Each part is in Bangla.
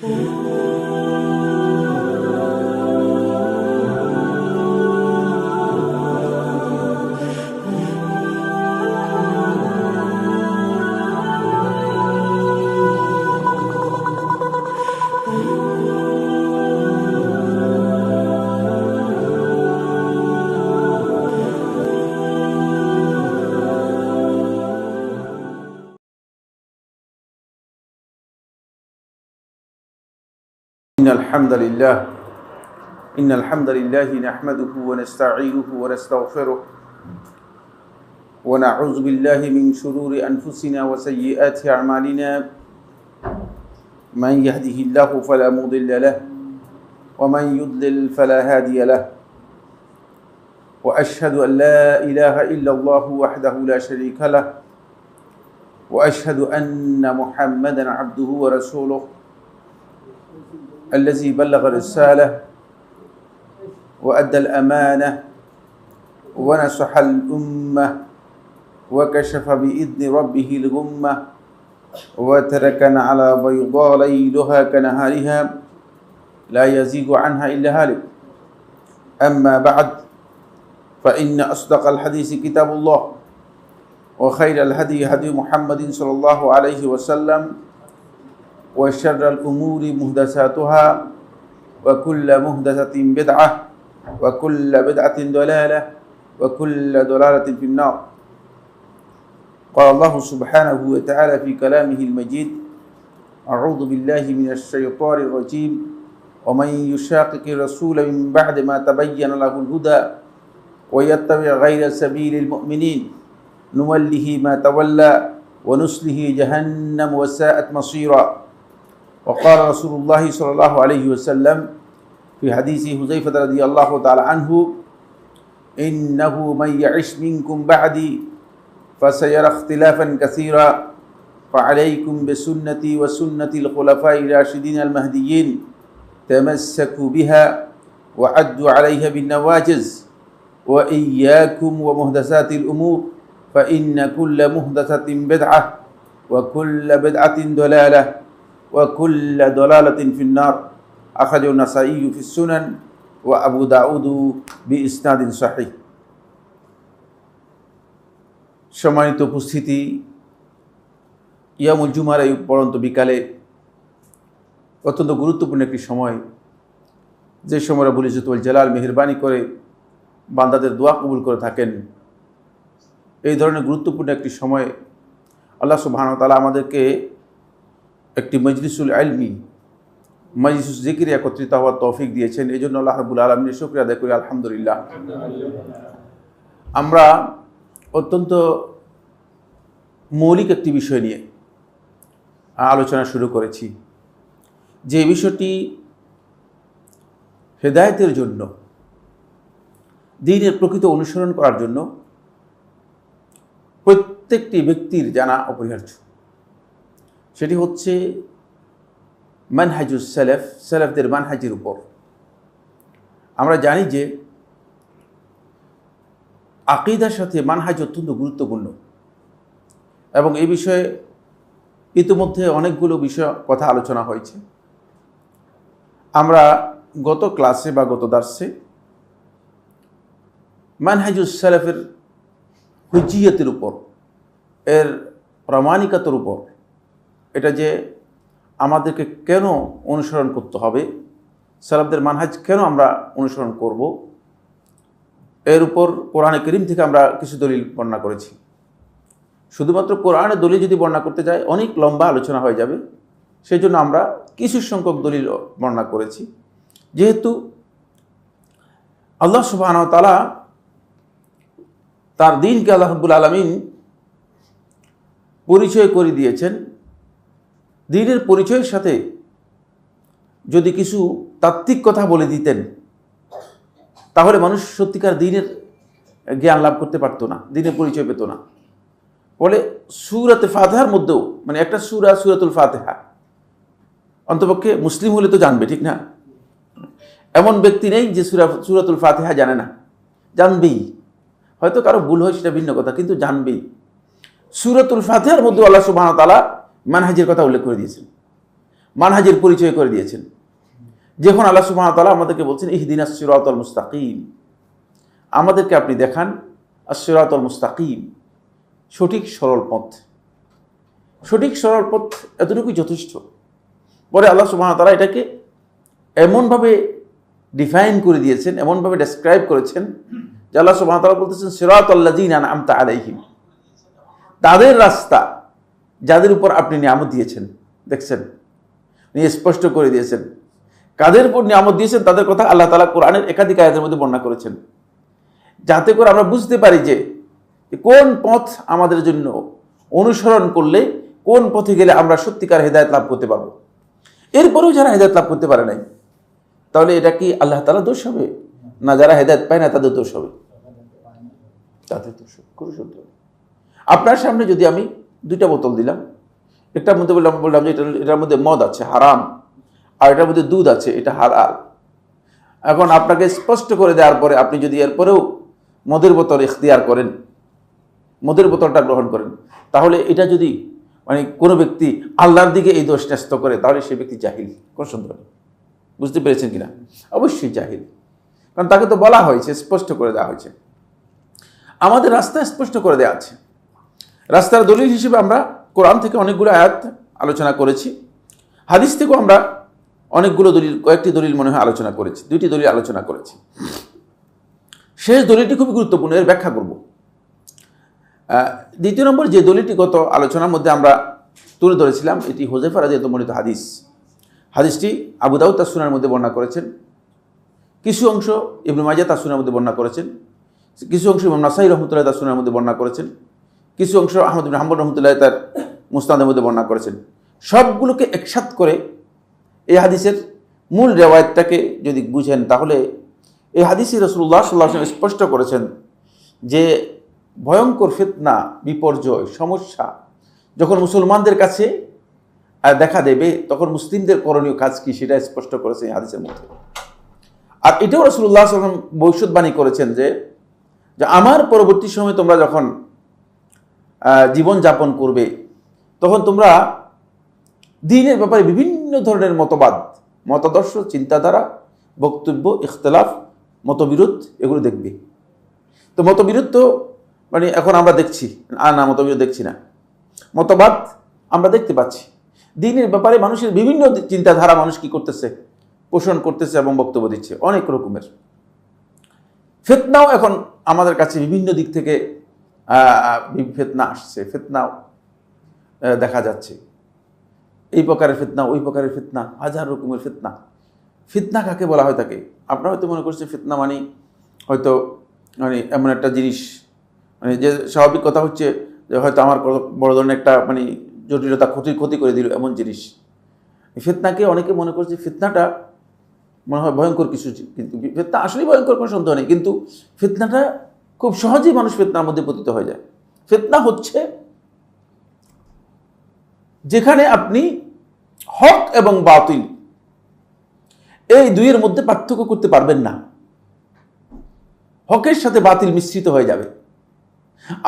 إن الحمد لله نحمده ونستعينه ونستغفره ونعوذ بالله من شرور أنفسنا وسيئات أعمالنا من يهده الله فلا مضل له ومن يضلل فلا هادي له وأشهد أن لا إله إلا الله وحده لا شريك له وأشهد أن محمدا عبده ورسوله الذي بلغ الرسالة وأدى الأمانة ونصح الأمة وكشف بإذن ربه الغمة وتركنا على بيضاء ليلها كنهارها لا يزيغ عنها إلا هالك. أما بعد فإن أصدق الحديث كتاب الله وخير الهدي هدي محمد صلى الله عليه وسلم وشر الأمور محدثاتها وكل محدثة بدعة وكل بدعة ضلالة وكل ضلالة في النار. قال الله سبحانه وتعالى في كلامه المجيد: أعوذ بالله من الشيطان الرجيم ومن يشاقق الرسول من بعد ما تبين له الهدى ويتبع غير سبيل المؤمنين نوله ما تولى ونصله جهنم وساءت مصيرا. وقال رسول الله صلى الله عليه وسلم في حديث حذيفة رضي الله تعالى عنه: إنه من يعش منكم بعدي فسيرى اختلافا كثيرا فعليكم بسنتي وسنة الخلفاء الراشدين المهديين تمسكوا بها وعدوا عليها بالنواجذ وإياكم ومحدثات الأمور فإن كل محدثة بدعة وكل بدعة ضلالة وكل ضلالة في النار. أخرجه النسائي في السنن وأبو داود بإسناد صحيح. সম্মানিত উপস্থিতি, ইয়ামুল জুমার এই পড়ন্ত বিকালে অত্যন্ত গুরুত্বপূর্ণ একটি সময়, যে সময় রব্বুল ইজ্জত ওয়াল জালাল মেহেরবানি করে বান্দাদের দোয়া কবুল করে থাকেন। এই ধরনের গুরুত্বপূর্ণ একটি সময় আল্লাহ সুবহানাহু ওয়া তাআলা আমাদেরকে একটি মজলিসুল ইলমি, মজলিসুল জিকিরে একত্রিত হওয়ার তৌফিক দিয়েছেন। এই জন্য আল্লাহ রাব্বুল আলামিনের শুকরিয়া আদায় করি, আলহামদুলিল্লাহ। আমরা অত্যন্ত মৌলিক একটি বিষয় নিয়ে আলোচনা শুরু করেছি, যে বিষয়টি হেদায়েতের জন্য, দ্বীনের প্রকৃত অনুসরণ করার জন্য প্রত্যেকটি ব্যক্তির জানা অপরিহার্য। সেটি হচ্ছে মানহাজুস সালাফ, সালাফদের মানহাজের উপর। আমরা জানি যে আকীদার সাথে মানহাজ অত্যন্ত গুরুত্বপূর্ণ, এবং এই বিষয়ে ইতিমধ্যে অনেকগুলো বিষয় কথা আলোচনা হয়েছে। আমরা গত ক্লাসে বা গত দার্সে মানহাজুস সালাফের হুজ্জিয়তের উপর, এর প্রামাণিকতার উপর, এটা যে আমাদেরকে কেন অনুসরণ করতে হবে, সালাফদের মানহাজ কেন আমরা অনুসরণ করব, এর উপর কোরআনে কারীম থেকে আমরা কিছু দলিল বর্ণনা করেছি। শুধুমাত্র কোরআনের দলিল যদি বর্ণনা করতে যাই অনেক লম্বা আলোচনা হয়ে যাবে, সেই জন্য আমরা কিছু সংখ্যক দলিল বর্ণনা করেছি। যেহেতু আল্লাহ সুবহানাহু ওয়া তাআলা তার দ্বীনকে আল্লাহ রাব্বুল আলামিন পরিচয় করে দিয়েছেন, দ্বীনের পরিচয়ের সাথে যদি কিছু তাত্ত্বিক কথা বলে দিতেন তাহলে মানুষ সত্যিকার দ্বীনের জ্ঞান লাভ করতে পারত না, দ্বীনের পরিচয় পেত না। বলে সূরাতে ফাতিহার মধ্যেও, মানে একটা সূরা সূরাতুল ফাতিহা, অন্তপক্ষে মুসলিম হলে তো জানবে, ঠিক না? এমন ব্যক্তি নেই যে সূরাতুল ফাতিহা জানে না, জানবেই। হয়তো কারো ভুল হয় সেটা ভিন্ন কথা, কিন্তু জানবেই। সূরাতুল ফাতিহার মধ্যে আল্লাহ সুবহানাহু ওয়া তাআলা মানহাজের কথা উল্লেখ করে দিয়েছেন। মানহাজের পরিচয় করে দিয়েছেন। যখন আল্লাহ সুবহানাহু ওয়া তাআলা আমাদেরকে বলছেন ইহদিনাস সিরাতাল মুস্তাকিম, আমাদেরকে আপনি দেখান আস-সিরাতাল মুস্তাকিম, সঠিক সরল পথ। সঠিক সরল পথ এতটুকুই যথেষ্ট। পরে আল্লাহ সুবহানাহু ওয়া তাআলা এটাকে এমনভাবে ডিফাইন করে দিয়েছেন, এমনভাবে ডেসক্রাইব করেছেন যে আল্লাহ সুবহানাহু ওয়া তাআলা বলতেছেন সিরাতাল্লাযীনা আনআমতা আলাইহিম, তাদের রাস্তা যাদের উপর আপনি নিয়ামত দিয়েছেন। দেখছেন, নিয়ে স্পষ্ট করে দিয়েছেন কাদের উপর নিয়ামত দিয়েছেন তাদের কথা আল্লাহ তাআলা কোরআনের একাধিক আয়াতের মধ্যে বর্ণনা করেছেন, যাতে করে আমরা বুঝতে পারি যে কোন পথ আমাদের জন্য অনুসরণ করলে, কোন পথে গেলে আমরা সত্যিকার হেদায়েত লাভ করতে পারবো। এরপরেও যারা হেদায়েত লাভ করতে পারে নাই, তাহলে এটা কি আল্লাহ তাআলা দোষ হবে, না যারা হেদায়েত পায় না তাদের দোষ হবে? তাদের দোষ হবে। আপনার সামনে যদি আমি দুইটা বোতল দিলাম, একটার মধ্যে বললাম যে এটার মধ্যে মদ আছে, হারাম, আর এটার মধ্যে দুধ আছে, এটা হালাল। এখন আপনাকে স্পষ্ট করে দেওয়ার পরে আপনি যদি এরপরেও মদের বোতল ইখতিয়ার করেন, মদের বোতলটা গ্রহণ করেন, তাহলে এটা যদি কোনো ব্যক্তি আল্লাহর দিকে এই দোষ ন্যস্ত করে, তাহলে সেই ব্যক্তি জাহিল। কোন সন্দেহ নেই। বুঝতে পেরেছেন কিনা? অবশ্যই জাহিল, কারণ তাকে তো বলা হয়েছে, স্পষ্ট করে দেওয়া হয়েছে। আমাদের রাস্তা স্পষ্ট করে দেওয়া আছে। রাস্তার দলিল হিসেবে আমরা কোরআন থেকে অনেকগুলো আয়াত আলোচনা করেছি, হাদিস থেকেও আমরা অনেকগুলো দলিল, কয়েকটি দলিল মনে হয় আলোচনা করেছি, দুইটি দলিল আলোচনা করেছি। শেষ দলিলটি খুবই গুরুত্বপূর্ণ, এর ব্যাখ্যা করব। দ্বিতীয় নম্বর যে দলিলটি গত আলোচনার মধ্যে আমরা তুলে ধরেছিলাম, এটি হুযায়ফা রাদিয়াল্লাহু আনহু বর্ণিত হাদিস। হাদিসটি আবু দাউদ তার সুনানের মধ্যে বর্ণনা করেছেন, কিছু অংশ ইবনে মাজাহ তার সুনানের মধ্যে বর্ণনা করেছেন, কিছু অংশ ইমাম নাসাঈ রাহমাতুল্লাহ তার সুনানের মধ্যে বর্ণনা করেছেন, কিছু অংশ আহমদ ইবনে হাম্বল রাহমাতুল্লাহ তার মুসনাদের মধ্যে বর্ণনা করেছেন। সবগুলোকে একসাথ করে এই হাদিসের মূল রেওয়ায়াতটাকে যদি বুঝেন, তাহলে এই হাদিসে রাসূলুল্লাহ সাল্লাল্লাহু আলাইহি ওয়াসাল্লাম স্পষ্ট করেছেন যে ভয়ঙ্কর ফিতনা, বিপর্যয়, সমস্যা যখন মুসলমানদের কাছে দেখা দেবে, তখন মুসলিমদের করণীয় কাজ কি সেটা স্পষ্ট করেছে এই হাদিসের মধ্যে। আর এটাও রাসূলুল্লাহ সাল্লাল্লাহু আলাইহি ওয়াসাল্লাম ভবিষ্যৎবাণী করেছেন যে আমার পরবর্তী সময়ে তোমরা যখন জীবন যাপন করবে, তখন তোমরা দ্বীনের ব্যাপারে বিভিন্ন ধরনের মতবাদ, মতাদর্শ, চিন্তাধারা, বক্তব্য, ইখতিলাফ, মতবিরোধ এগুলো দেখবে। তো মতবিরোধ তো এখন আমরা দেখছি না, মতবিরোধ দেখছি না, মতবাদ আমরা দেখতে পাচ্ছি। দ্বীনের ব্যাপারে মানুষের বিভিন্ন চিন্তাধারা মানুষ কি করতেছে, পোষণ করতেছে এবং বক্তব্য দিচ্ছে অনেক রকমের। ফিতনাও এখন আমাদের কাছে বিভিন্ন দিক থেকে ফিতনা আসছে, ফিতনাও দেখা যাচ্ছে, এই প্রকারের ফিতনা, ওই প্রকারের ফিতনা, হাজার রকমের ফিতনা। ফিতনা কাকে বলা হয় থাকে? আপনারা হয়তো মনে করছেন ফিতনা হয়তো এমন একটা জিনিস, যে স্বাভাবিক কথা হচ্ছে যে হয়তো আমার বড় ধরনের একটা জটিলতা, ক্ষতি করে দিল, এমন জিনিস। ফিতনাকে অনেকে মনে করছে ফিতনাটা মনে হয় ভয়ঙ্কর কিছু, কিন্তু ফিতনা আসলেই ভয়ঙ্কর, কোনো সন্দেহ নেই। কিন্তু ফিতনাটা খুব সহজেই মানুষ ফিতনার মধ্যে পতিত হয়ে যায়। ফিতনা হচ্ছে যেখানে আপনি হক এবং বাতিল এই দুইয়ের মধ্যে পার্থক্য করতে পারবেন না, হকের সাথে বাতিল মিশ্রিত হয়ে যাবে,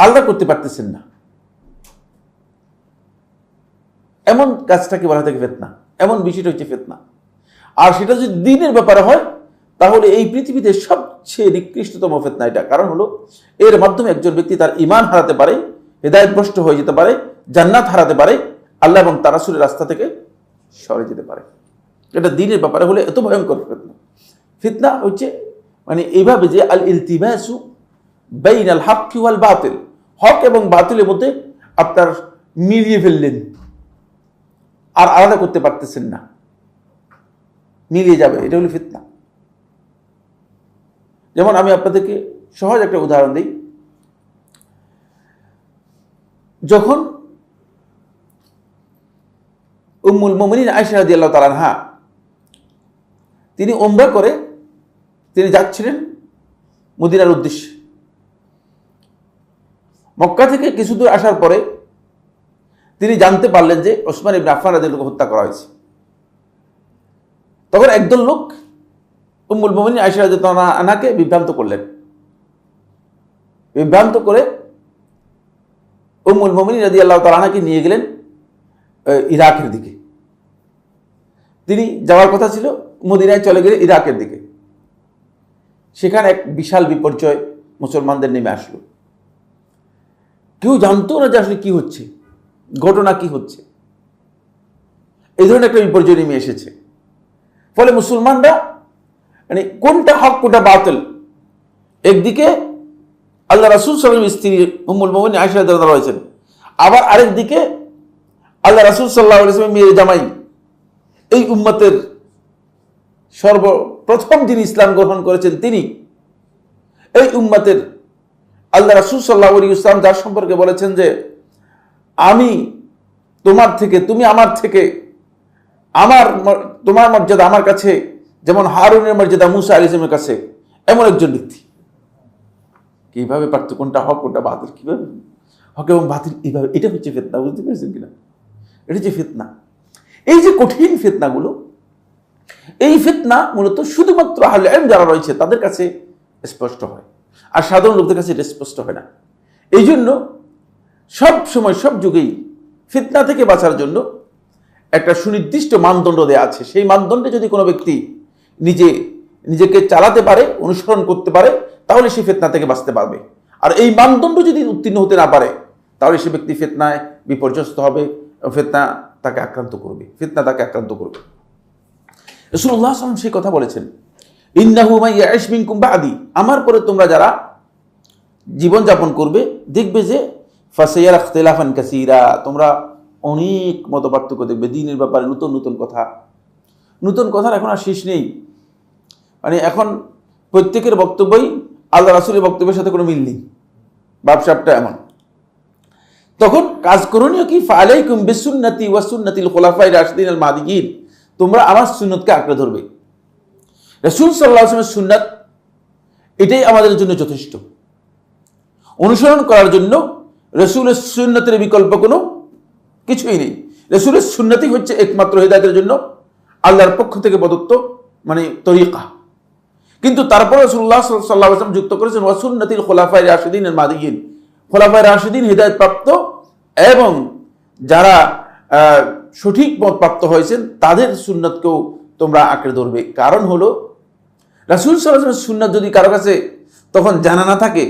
আলাদা করতে পারতেছেন না, এমন কাজটাকে বলা থাকে ফিতনা, এমন বিষয়টা হচ্ছে ফিতনা। আর সেটা যদি দ্বীনের ব্যাপারে হয়, তাহলে এই পৃথিবীতে সবচেয়ে নিকৃষ্টতম ফিতনা এটা। কারণ হলো এর মাধ্যমে একজন ব্যক্তি তার ঈমান হারাতে পারে, হেদায়েতভ্রষ্ট হয়ে যেতে পারে, জান্নাত হারাতে পারে, আল্লাহ এবং তার রাসূলের রাস্তা থেকে সরে যেতে পারে। এটা দ্বীনের ব্যাপারে হলে এত ভয়ঙ্কর ফিতনা। ফিতনা হচ্ছে এইভাবে যে আল ইলতিবাসু বাইনাল হক ওয়াল বাতিল, হক এবং বাতিলের মধ্যে আপনার মিলিয়ে ফেললেন, আর আলাদা করতে পারতেছেন না, মিলিয়ে যাবে, এটা হলো ফিতনা। যেমন আমি আপনাদেরকে সহজ একটা উদাহরণ দিই। যখন উম্মুল মুমিনিন আয়েশা রাদিয়াল্লাহু তাআলা আনহা তিনি উমরা করে তিনি যাচ্ছিলেন মদিনার উদ্দেশ্যে, মক্কা থেকে কিছু দূর আসার পরে তিনি জানতে পারলেন যে ওসমান ইবনে আফফান রাদিয়াল্লাহু হত্যা করা হয়েছে। তখন একদল লোক উম্মুল মুমিনিন আয়েশা রাদিয়াল্লাহু আনহাকে বিভ্রান্ত করলেন, বিভ্রান্ত করে উম্মুল মুমিনিন রাদিয়াল্লাহু তাআলা আনহাকে নিয়ে গেলেন ইরাকের দিকে। তিনি যাওয়ার কথা ছিল মদিনায়, চলে গেলে ইরাকের দিকে। সেখানে এক বিশাল বিপর্যয় মুসলমানদের নেমে আসলো। কেউ জানতো না যে আসলে কি হচ্ছে, ঘটনা কি হচ্ছে। এই ধরনের একটা বিপর্যয় নেমে এসেছে। ফলে মুসলমানরা মানে কোনটা হক কোনটা বাতিল, একদিকে আল্লাহ রাসূল সাল্লাল্লাহু আলাইহি ওয়াসাল্লামের স্ত্রী উম্মুল মুমিনিন আয়েশা রাদিয়াল্লাহু আনহা রয়েছেন, আবার আরেকদিকে আল্লাহ রাসূল সাল্লাল্লাহু আলাইহি ওয়াসাল্লামের মেয়ে জামাই, এই উম্মতের সর্বপ্রথম যিনি ইসলাম গ্রহণ করেছেন তিনি, এই উম্মতের আল্লাহ রাসূল সাল্লাল্লাহু আলাইহি ওয়াসাল্লাম যার সম্পর্কে বলেছেন যে আমি তোমার থেকে, তুমি আমার থেকে, তোমার মর্যাদা আমার কাছে যেমন হারুনের মর্যাদা মুসা আলাইহিস সালামের কাছে, এমন একজন ব্যক্তি। কিভাবে পারতো কোনটা হক কোনটা বাতিল, কিভাবে হক এবং বাতিল, এইভাবে, এটা হচ্ছে ফিতনা। বুঝতে পেরেছেন কিনা? এটা হচ্ছে ফিতনা। এই যে কঠিন ফিতনাগুলো, এই ফিতনা মূলত শুধুমাত্র আহলে ইলম যারা রয়েছে তাদের কাছে স্পষ্ট হয়, আর সাধারণ লোকদের কাছে এটা স্পষ্ট হয় না। এই জন্য সব সময় সব যুগেই ফিতনা থেকে বাঁচার জন্য একটা সুনির্দিষ্ট মানদণ্ড দেওয়া আছে। সেই মানদণ্ডে যদি কোনো ব্যক্তি নিজেকে চালাতে পারে, অনুসরণ করতে পারে, তাহলে সে ফিতনা থেকে বাঁচতে পারবে। আর এই মানদণ্ড যদি উত্তীর্ণ হতে না পারে, তাহলে সে ব্যক্তি ফিতনায় বিপর্যস্ত হবে, ফিতনা তাকে আক্রান্ত করবে। রাসূলুল্লাহ সাল্লাল্লাহু আলাইহি ওয়াসাল্লাম সেই কথা বলেছেন, ইন্নাহু মান ইয়াইশ মিনকুম বাদি, আমার পরে তোমরা যারা জীবন যাপন করবে দেখবে যে ফাসায়ারা ইখতিলাফান কাসীরা, তোমরা অনেক মতপার্থক্য দেখবে দ্বীনের ব্যাপারে। নতুন কথার এখন আর শেষ নেই। মানে এখন প্রত্যেকের বক্তব্যই আল্লাহ রাসূলের বক্তব্যের সাথে কোনো মিল নেই, ব্যবসাটা এমন। তখন কাজ করণীয় কি? ফালাইকুম বিসুন্নতি ওয়া সুন্নাতিল খুলাফায়ে রাশিদিন আল মাহদিয়িন, তোমরা আমার সুন্নতকে আঁকড়ে ধরবে। রাসূল সাল্লাল্লাহু আলাইহি ওয়াসাল্লামের সুন্নাত, এটাই আমাদের জন্য যথেষ্ট। অনুসরণ করার জন্য রাসূলের সুন্নতের বিকল্প কোনো কিছুই নেই। রাসূলের সুন্নতই হচ্ছে একমাত্র হিদায়াতের জন্য আল্লাহর পক্ষ থেকে প্রদত্ত মানে তরিকা। কিন্তু তারপরে রাসূলুল্লাহ সাল্লাল্লাহু আলাইহি ওয়াসাল্লাম যুক্ত করেছেন ওয়া সুন্নাতিল খুলাফায়ে রাশিদিন আল মাহদিয়িন, খুলাফায়ে রাশিদিন হিদায়াত প্রাপ্ত এবং যারা সঠিক পথ প্রাপ্ত হয়েছেন তাদের সুন্নতকেও তোমরা আঁকড়ে ধরবে। কারণ হলো রাসূল সাল্লাল্লাহু আলাইহি ওয়াসাল্লামের সুন্নাত যদি কারো কাছে তখন জানা না থাকে,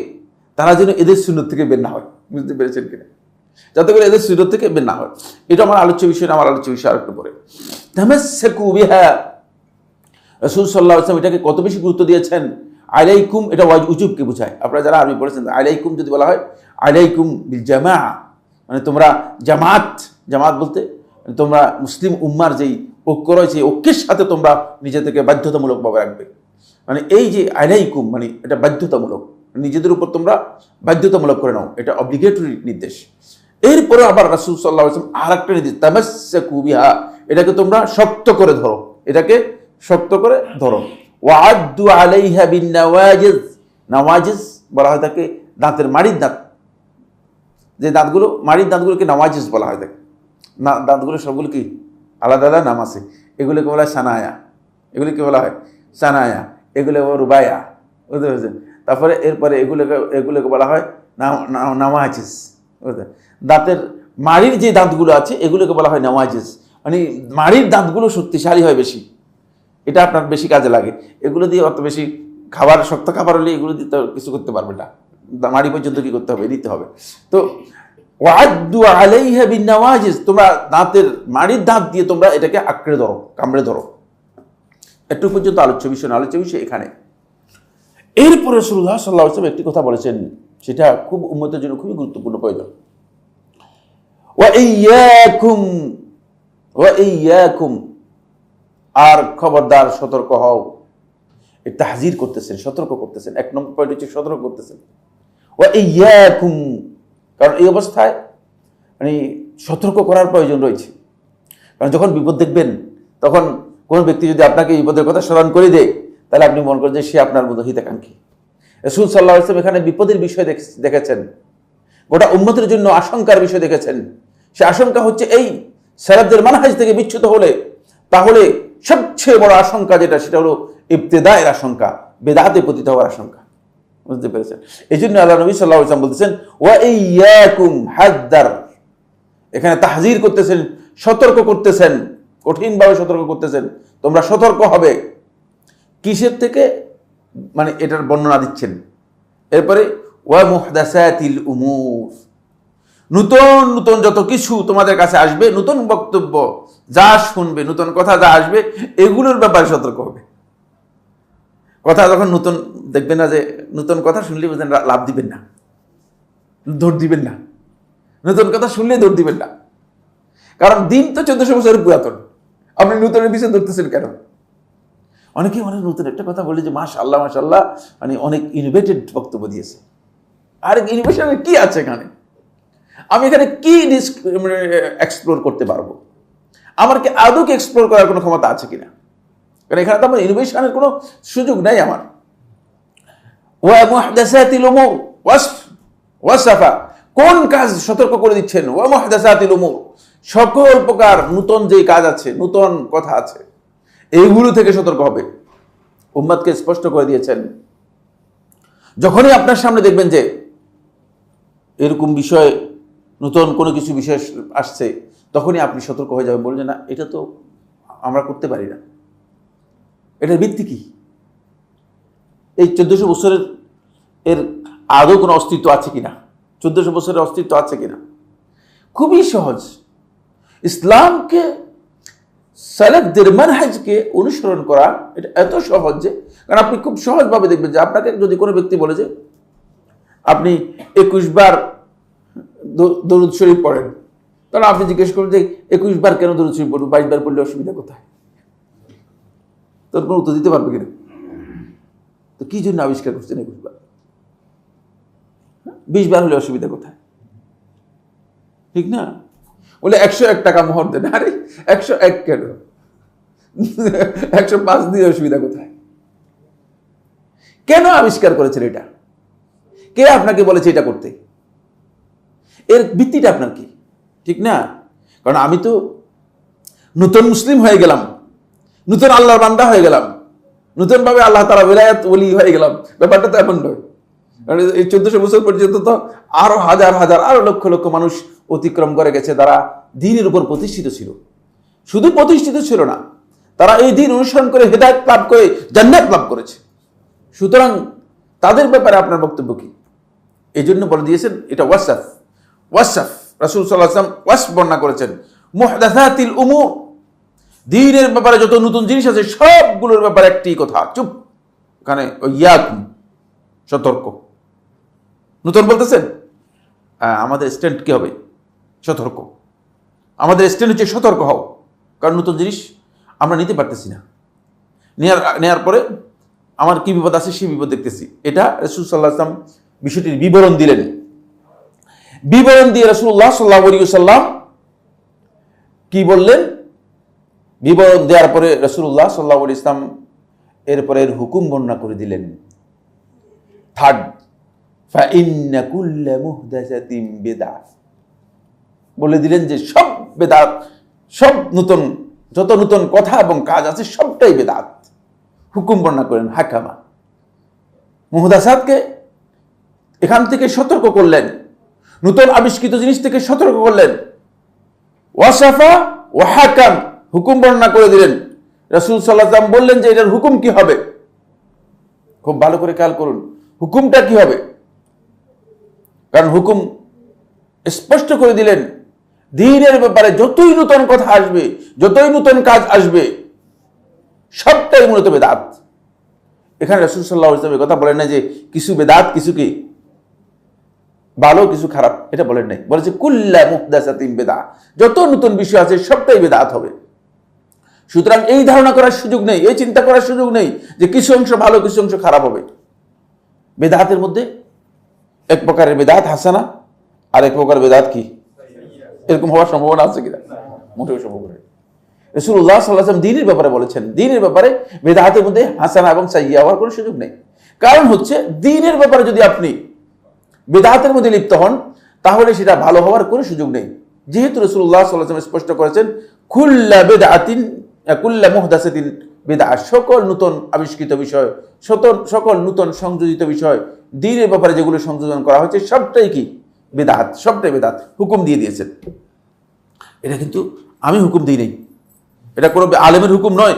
তারা যেন এদের সুন্নত থেকে বের না হয়। বুঝতে পেরেছেন কিনা? যাতে করে এদের সুন্নত থেকে বের না হয়। এটা আমার আলোচ্য বিষয় না, আমার আলোচ্য বিষয় আরেকটু পরে। তামাসসাকু বিহা, রাসূল সাল্লাল্লাহু আলাইহি ওয়াসাল্লাম এটাকে কত বেশি গুরুত্ব দিয়েছেন। আলাইকুম, এটা উজুবকে বোঝায়। আপনারা যারা আরবি পড়েছেন, আলাইকুম যদি বলা হয় আলাইকুম বিল জামাআ, মানে তোমরা জামাত বলতে তোমরা মুসলিম উম্মার যেই ঐক্য রয়েছে, ঐক্যের সাথে তোমরা নিজেদেরকে বাধ্যতামূলকভাবে রাখবে। মানে এই যে আলাইকুম, মানে এটা বাধ্যতামূলক, নিজেদের উপর তোমরা বাধ্যতামূলক করে নাও, এটা অব্লিগেটরি নির্দেশ। এরপরে আবার রাসূল সাল্লাল্লাহু আলাইহি ওয়াসাল্লাম আরেকটা নির্দেশ, তামাসসাকু বিহা, এটাকে তোমরা শক্ত করে ধরো। ওয়াআদ্দু আলাইহা বিন্নাওয়াজিজ, নওয়াজিজ বলা হয় তাকে দাঁতের মাড়ির দাঁত, যে দাঁতগুলো মাড়ির দাঁতগুলোকে নওয়াজিজ বলা হয় থাকে। না, দাঁতগুলো সবগুলো কি আলাদা আলাদা নাম আছে। এগুলোকে বলা হয় সানায়া, এগুলোকে বলা হয় সানায়া, এগুলো রুবায়া, বুঝতে পেরেছেন? তারপরে এরপরে এগুলোকে বলা হয় নওয়াজিজ। বুঝলেন? দাঁতের মাড়ির যে দাঁতগুলো আছে এগুলোকে বলা হয় নওয়াজিজ, মানে মাড়ির দাঁতগুলো শক্তিশালী হয় বেশি, এটা আপনার বেশি কাজে লাগে। এগুলো দিয়ে অত বেশি শক্ত খাবার হলে এগুলো দিয়ে তো কিছু করতে পারবে না, মাড়ি পর্যন্ত কি করতে হবে, নিতে হবে। তো ওয়াআদ্দু আলাইহা বিন্নাওয়াজিজ, তোমরা দাঁতের মাড়ির দাঁত দিয়ে তোমরা এটাকে আঁকড়ে ধরো, কামড়ে ধরো। একটু পর্যন্ত আলোচ্য বিষয় এখানে। এরপরে রাসূলুল্লাহ সাল্লাল্লাহু আলাইহি ওয়াসাল্লাম একটি কথা বলেছেন, সেটা খুব উম্মতের জন্য খুবই গুরুত্বপূর্ণ প্রয়োজন। ওয়া ইয়াকুম, আর খবরদার, সতর্ক হও। তাহজির করতেছেন, সতর্ক করতেছেন। এক নম্বর পয়েন্ট হচ্ছে সতর্ক করতেছেন। ওয়া ইয়াকুম, কারণ এই অবস্থায় মানে সতর্ক করার প্রয়োজন রয়েছে। কারণ যখন বিপদ দেখবেন, তখন কোন ব্যক্তি যদি আপনাকে বিপদের কথা স্মরণ করে দেয়, তাহলে আপনি মনে করেন যে সে আপনার মতো হিতাকাঙ্ক্ষী। রাসূল সাল্লাল্লাহু আলাইহি ওয়াসাল্লাম এখানে বিপদের বিষয় দেখেছেন, গোটা উম্মতের জন্য আশঙ্কার বিষয় দেখেছেন। সে আশঙ্কা হচ্ছে এই, সালাফদের মানহাজ থেকে বিচ্যুত হলে তাহলে সবচেয়ে বড় আশঙ্কা যেটা, সেটা হলো ইবতিদায়ের আশঙ্কা, বেদাতে পতিত হওয়ার আশঙ্কা। বুঝতে পেরেছেন? এই জন্য আল্লাহ নবী সাল্লাল্লাহু আলাইহি ওয়াসাল্লাম বলতেছেন ওয়া ইয়াকুম হাদ্দার, এখানে তাহজির করতেছেন, সতর্ক করতেছেন। কঠিনভাবে সতর্ক করতেছেন, তোমরা সতর্ক হবে। কিসের থেকে? মানে এটার বর্ণনা দিচ্ছেন। এরপরে ওয়া মুহদাসাতিল উমুর, নূতন নূতন যত কিছু তোমাদের কাছে আসবে, নূতন বক্তব্য যা শুনবে, নূতন কথা যা আসবে, এগুলোর ব্যাপারে সতর্ক হবে। কথা যখন নূতন দেখবেন না, যে নূতন কথা শুনলে বুঝলেন লাভ দিবেন না, দৌড় দিবেন না। নূতন কথা শুনলে দৌড় দিবেন না, কারণ দিন তো 1400 বছরের পুরাতন। আপনি নূতনের পিছনে ধরতেছেন কেন? অনেকে অনেক নতুন একটা কথা বলে যে মাশাআল্লাহ মাশাআল্লাহ, মানে অনেক ইনোভেটেড বক্তব্য দিয়েছে। আর ইনোভেশনের কি আছে এখানে? আমি এখানে কি এক্সপ্লোর করতে পারবো? আমার কি আদৌ কি এক্সপ্লোর করার কোনো ক্ষমতা আছে কিনা? কারণ এখানে তো আমার ইনোভেশনের কোনো সুযোগ নাই আমার। ওয়া মুহদাসাতিল উমুর ওয়াসফা, কোন কাজ সতর্ক করে দিচ্ছেন? ওয়া মুহদাসাতিল উমুর, সকল প্রকার নূতন যে কাজ আছে, নূতন কথা আছে, এইগুলো থেকে সতর্ক হবে। উম্মতকে স্পষ্ট করে দিয়েছেন, যখনই আপনার সামনে দেখবেন যে এরকম বিষয়, নূতন কোনো কিছু বিষয় আসছে, তখনই আপনি সতর্ক হয়ে যাবেন, বলছেন না এটা তো আমরা করতে পারি না, এটার ভিত্তি কি? এই 1400 বছরের এর আদৌ কোনো অস্তিত্ব আছে কিনা? 1400 বছরের অস্তিত্ব আছে কিনা? খুবই সহজ। ইসলামকে, সালাফদের মানহাজকে অনুসরণ করা এটা এত সহজ যে, কারণ আপনি খুব সহজভাবে দেখবেন যে আপনাকে যদি কোনো ব্যক্তি বলে যে আপনি 21 বার দরুদ শরীফ পড়েন, তাহলে আপনি জিজ্ঞেস করবেন যে 21 বার কেন দরুদ শরীফ পড়বো, 22 বার পড়লে অসুবিধা কোথায়? তোর কোনো উত্তর দিতে পারবে কিনা? তো কি জন্য আবিষ্কার করছেন 21 বার? 20 বার হলে অসুবিধা কোথায়? ঠিক না? বলে 101 টাকা মোহর দেন। আরে 101 কেন? 105 দিয়ে অসুবিধা কোথায়? কেন আবিষ্কার করেছেন এটা? কে আপনাকে বলেছে এটা করতে? এর ভিত্তিটা আপনার কি? ঠিক না? কারণ আমি তো নতুন মুসলিম হয়ে গেলাম, নতুন আল্লাহর বান্দা হয়ে গেলাম, নতুন ভাবে আল্লাহ তাআলা বিলায়াত ওলি হয়ে গেলাম, ব্যাপারটা তো এমন নয়। কারণ এই 1400 বছর পর্যন্ত তো আরো হাজার হাজার, আরো লক্ষ লক্ষ মানুষ অতিক্রম করে গেছে, তারা দ্বীনের উপর প্রতিষ্ঠিত ছিল। শুধু প্রতিষ্ঠিত ছিল না, তারা এই দ্বীন অনুসরণ করে হেদায়েত লাভ করে জান্নাত লাভ করেছে। সুতরাং তাদের ব্যাপারে আপনার বক্তব্য কি? এই জন্য বলে দিয়েছেন এটা ওয়াসফ। রাসূল সাল্লাল্লাহু আলাইহি ওয়াসাল্লাম ওয়াসফ বর্ণনা করেছেন, মুহদাসাতিল উমুর, দ্বীনের ব্যাপারে যত নতুন জিনিস আছে সবগুলোর ব্যাপারে একটি কথা, চুপ। এখানে ইয়াকুম, সতর্ক। নতুন বলতেছেন, আমাদের স্ট্যান্ড কি হবে? সতর্ক। আমাদের স্ট্যান্ড হচ্ছে সতর্ক হও, কারণ নতুন জিনিস আমরা নিতে পারতেছি না। নেয়ার পরে আমার কি বিপদ আছে সেই বিপদ দেখতেছি। এটা রাসূল সাল্লাল্লাহু আলাইহি ওয়াসাল্লাম বিষয়টির বিবরণ দিলেন। বিবরণ দিয়ে রাসূলুল্লাহ সাল্লাল্লাহু আলাইহি ওয়াসাল্লাম কি বললেন? বিবরণ দেওয়ার পরে রাসূলুল্লাহ সাল্লাল্লাহু আলাইহি ওয়াসাল্লাম এরপরে এর হুকুম বর্ণনা করে দিলেন। থার্ড, ফাইন্না কুল্লা মুহদাসাতিন বিদআহ, বলে দিলেন যে সব বেদাত, সব নতুন, যত নতুন কথা এবং কাজ আছে সবটাই বেদাত। হুকুম বর্ণনা করেন, হাকামা। মুহদাসাতকে এখান থেকে সতর্ক করলেন, নতুন আবিষ্কৃত জিনিস থেকে সতর্ক করলেন। ওয়াসাফা ও হাকাম, হুকুম বর্ণনা করে দিলেন। রাসূল সাল্লাল্লাহু আলাইহি ওয়াসাল্লাম বললেন যে এটার হুকুম কি হবে। খুব ভালো করে খেয়াল করুন, হুকুমটা কি হবে? কারণ হুকুম স্পষ্ট করে দিলেন, দ্বীনের ব্যাপারে যতই নতুন কথা আসবে, যতই নতুন কাজ আসবে, সবটাই মূলত বেদাত। এখানে রাসূল সাল্লাল্লাহু আলাইহি ওয়াসাল্লাম কথা বলেন না যে কিছু বেদাত, কিছু কি ভালো, কিছু খারাপ, এটা বলেন নাই। বলেছে কুল্লা মুহদাসাতিন বিদআহ, যত নতুন বিষয় আছে সবটাই বেদাত হবে। সুতরাং এই ধারণা করার সুযোগ নেই, এই চিন্তা করার সুযোগ নেই যে কিছু অংশ ভালো, কিছু অংশ খারাপ হবে। বেদাতের মধ্যে এক প্রকারের বেদাত হাসানা, আর এক প্রকার বেদাত কি, এরকম হওয়ার সম্ভাবনা আছে কিনা? মোটেও সম্ভব নয়। রাসূলুল্লাহ সাল্লাল্লাহু আলাইহি ওয়াসাল্লাম দ্বীনের ব্যাপারে বলেছেন, দ্বীনের ব্যাপারে বেদাতের মধ্যে হাসানা এবং সাইয়্যা হওয়ার কোনো সুযোগ নেই। কারণ হচ্ছে দ্বীনের ব্যাপারে যদি আপনি বেদাতের মধ্যে লিপ্ত হন, তাহলে সেটা ভালো হওয়ার কোনো সুযোগ নেই। যেহেতু রাসূলুল্লাহ সাল্লাল্লাহু আলাইহি ওয়াসাল্লাম স্পষ্ট করেছেন, কুল্লা মুহদাসাতিন বিদআহ, সকল নতুন আবিষ্কৃত বিষয়, সকল নতুন সংযোজিত বিষয়, দ্বীনের ব্যাপারে যেগুলো সংযোজন করা হয়েছে সবটাই কি বিদআত, সবটাই বিদআত। হুকুম দিয়ে দিয়েছেন। এটা কিন্তু আমি হুকুম দিই নাই, এটা কোনো আলেমের হুকুম নয়।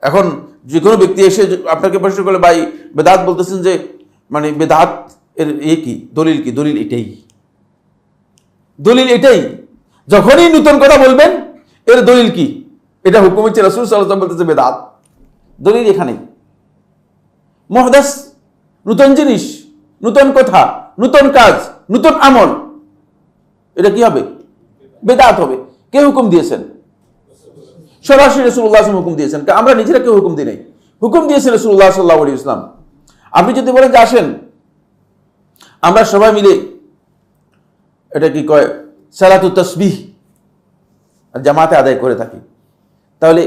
এখন যে কোনো ব্যক্তি এসে আপনাকে প্রশ্ন করলে ভাই বেদাত বলতেছেন যে মানে বেদাত এর কি দলিল কি? দলিল এটাই, দলিল এটাই। যখনই নতুন কথা বলবেন এর দলিল কি? এটা হুকুম হচ্ছে রাসূল সাল্লাল্লাহু আলাইহি ওয়াসাল্লাম বলতেছে বেদাত, দলিল এখানেই। মুহদাস নতুন জিনিস, নতুন কথা, নতুন কাজ, নতুন আমল, এটা কি হবে? বেদাত হবে। কে হুকুম দিয়েছেন? সরাসরি রাসূলুল্লাহ সাল্লাল্লাহু আলাইহি ওয়াসাল্লাম হুকুম দিয়েছেন। আমরা নিজেরা কেউ হুকুম দিই নাই, হুকুম দিয়েছেন রাসূলুল্লাহ সাল্লাল্লাহু আলাইহি ওয়াসাল্লাম। আপনি যদি বলেন যে আসেন আমরা সবাই মিলে এটা কি কয় সালাতুত তাসবিহ জামাতে আদায় করে থাকি, তাহলে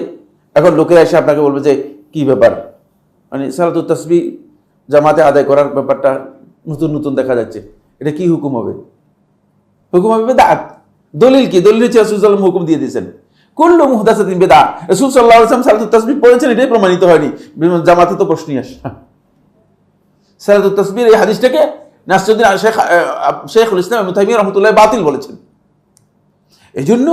এখন লোকেরা এসে আপনাকে বলবে যে কি ব্যাপার, মানে সালাতুত তাসবিহ জামাতে আদায় করার ব্যাপারটা নতুন নতুন দেখা যাচ্ছে, এটা কি হুকুম হবে? হুকুম হবে বেদাত। দলিল কি? দলিল হচ্ছে রাসূল সাল্লাল্লাহু আলাইহি ওয়াসাল্লাম হুকুম দিয়ে দিয়েছেন কুল্লু মুহদাসাতিন বিদআহ। রাসূল সাল্লাল্লাহু আলাইহি ওয়াসাল্লাম সালাতুত তাসবিহ পড়েছেন, এটাই প্রমাণিত হয়নি, জামাতে তো প্রশ্নই আসে। সালাতুত তাসবিহ এই হাদিসটাকে নাসরুদ্দিন শেখুল ইসলাম ইবনে তাইমিয়া রাহমাতুল্লাহ বাতিল বলেছেন। এই জন্য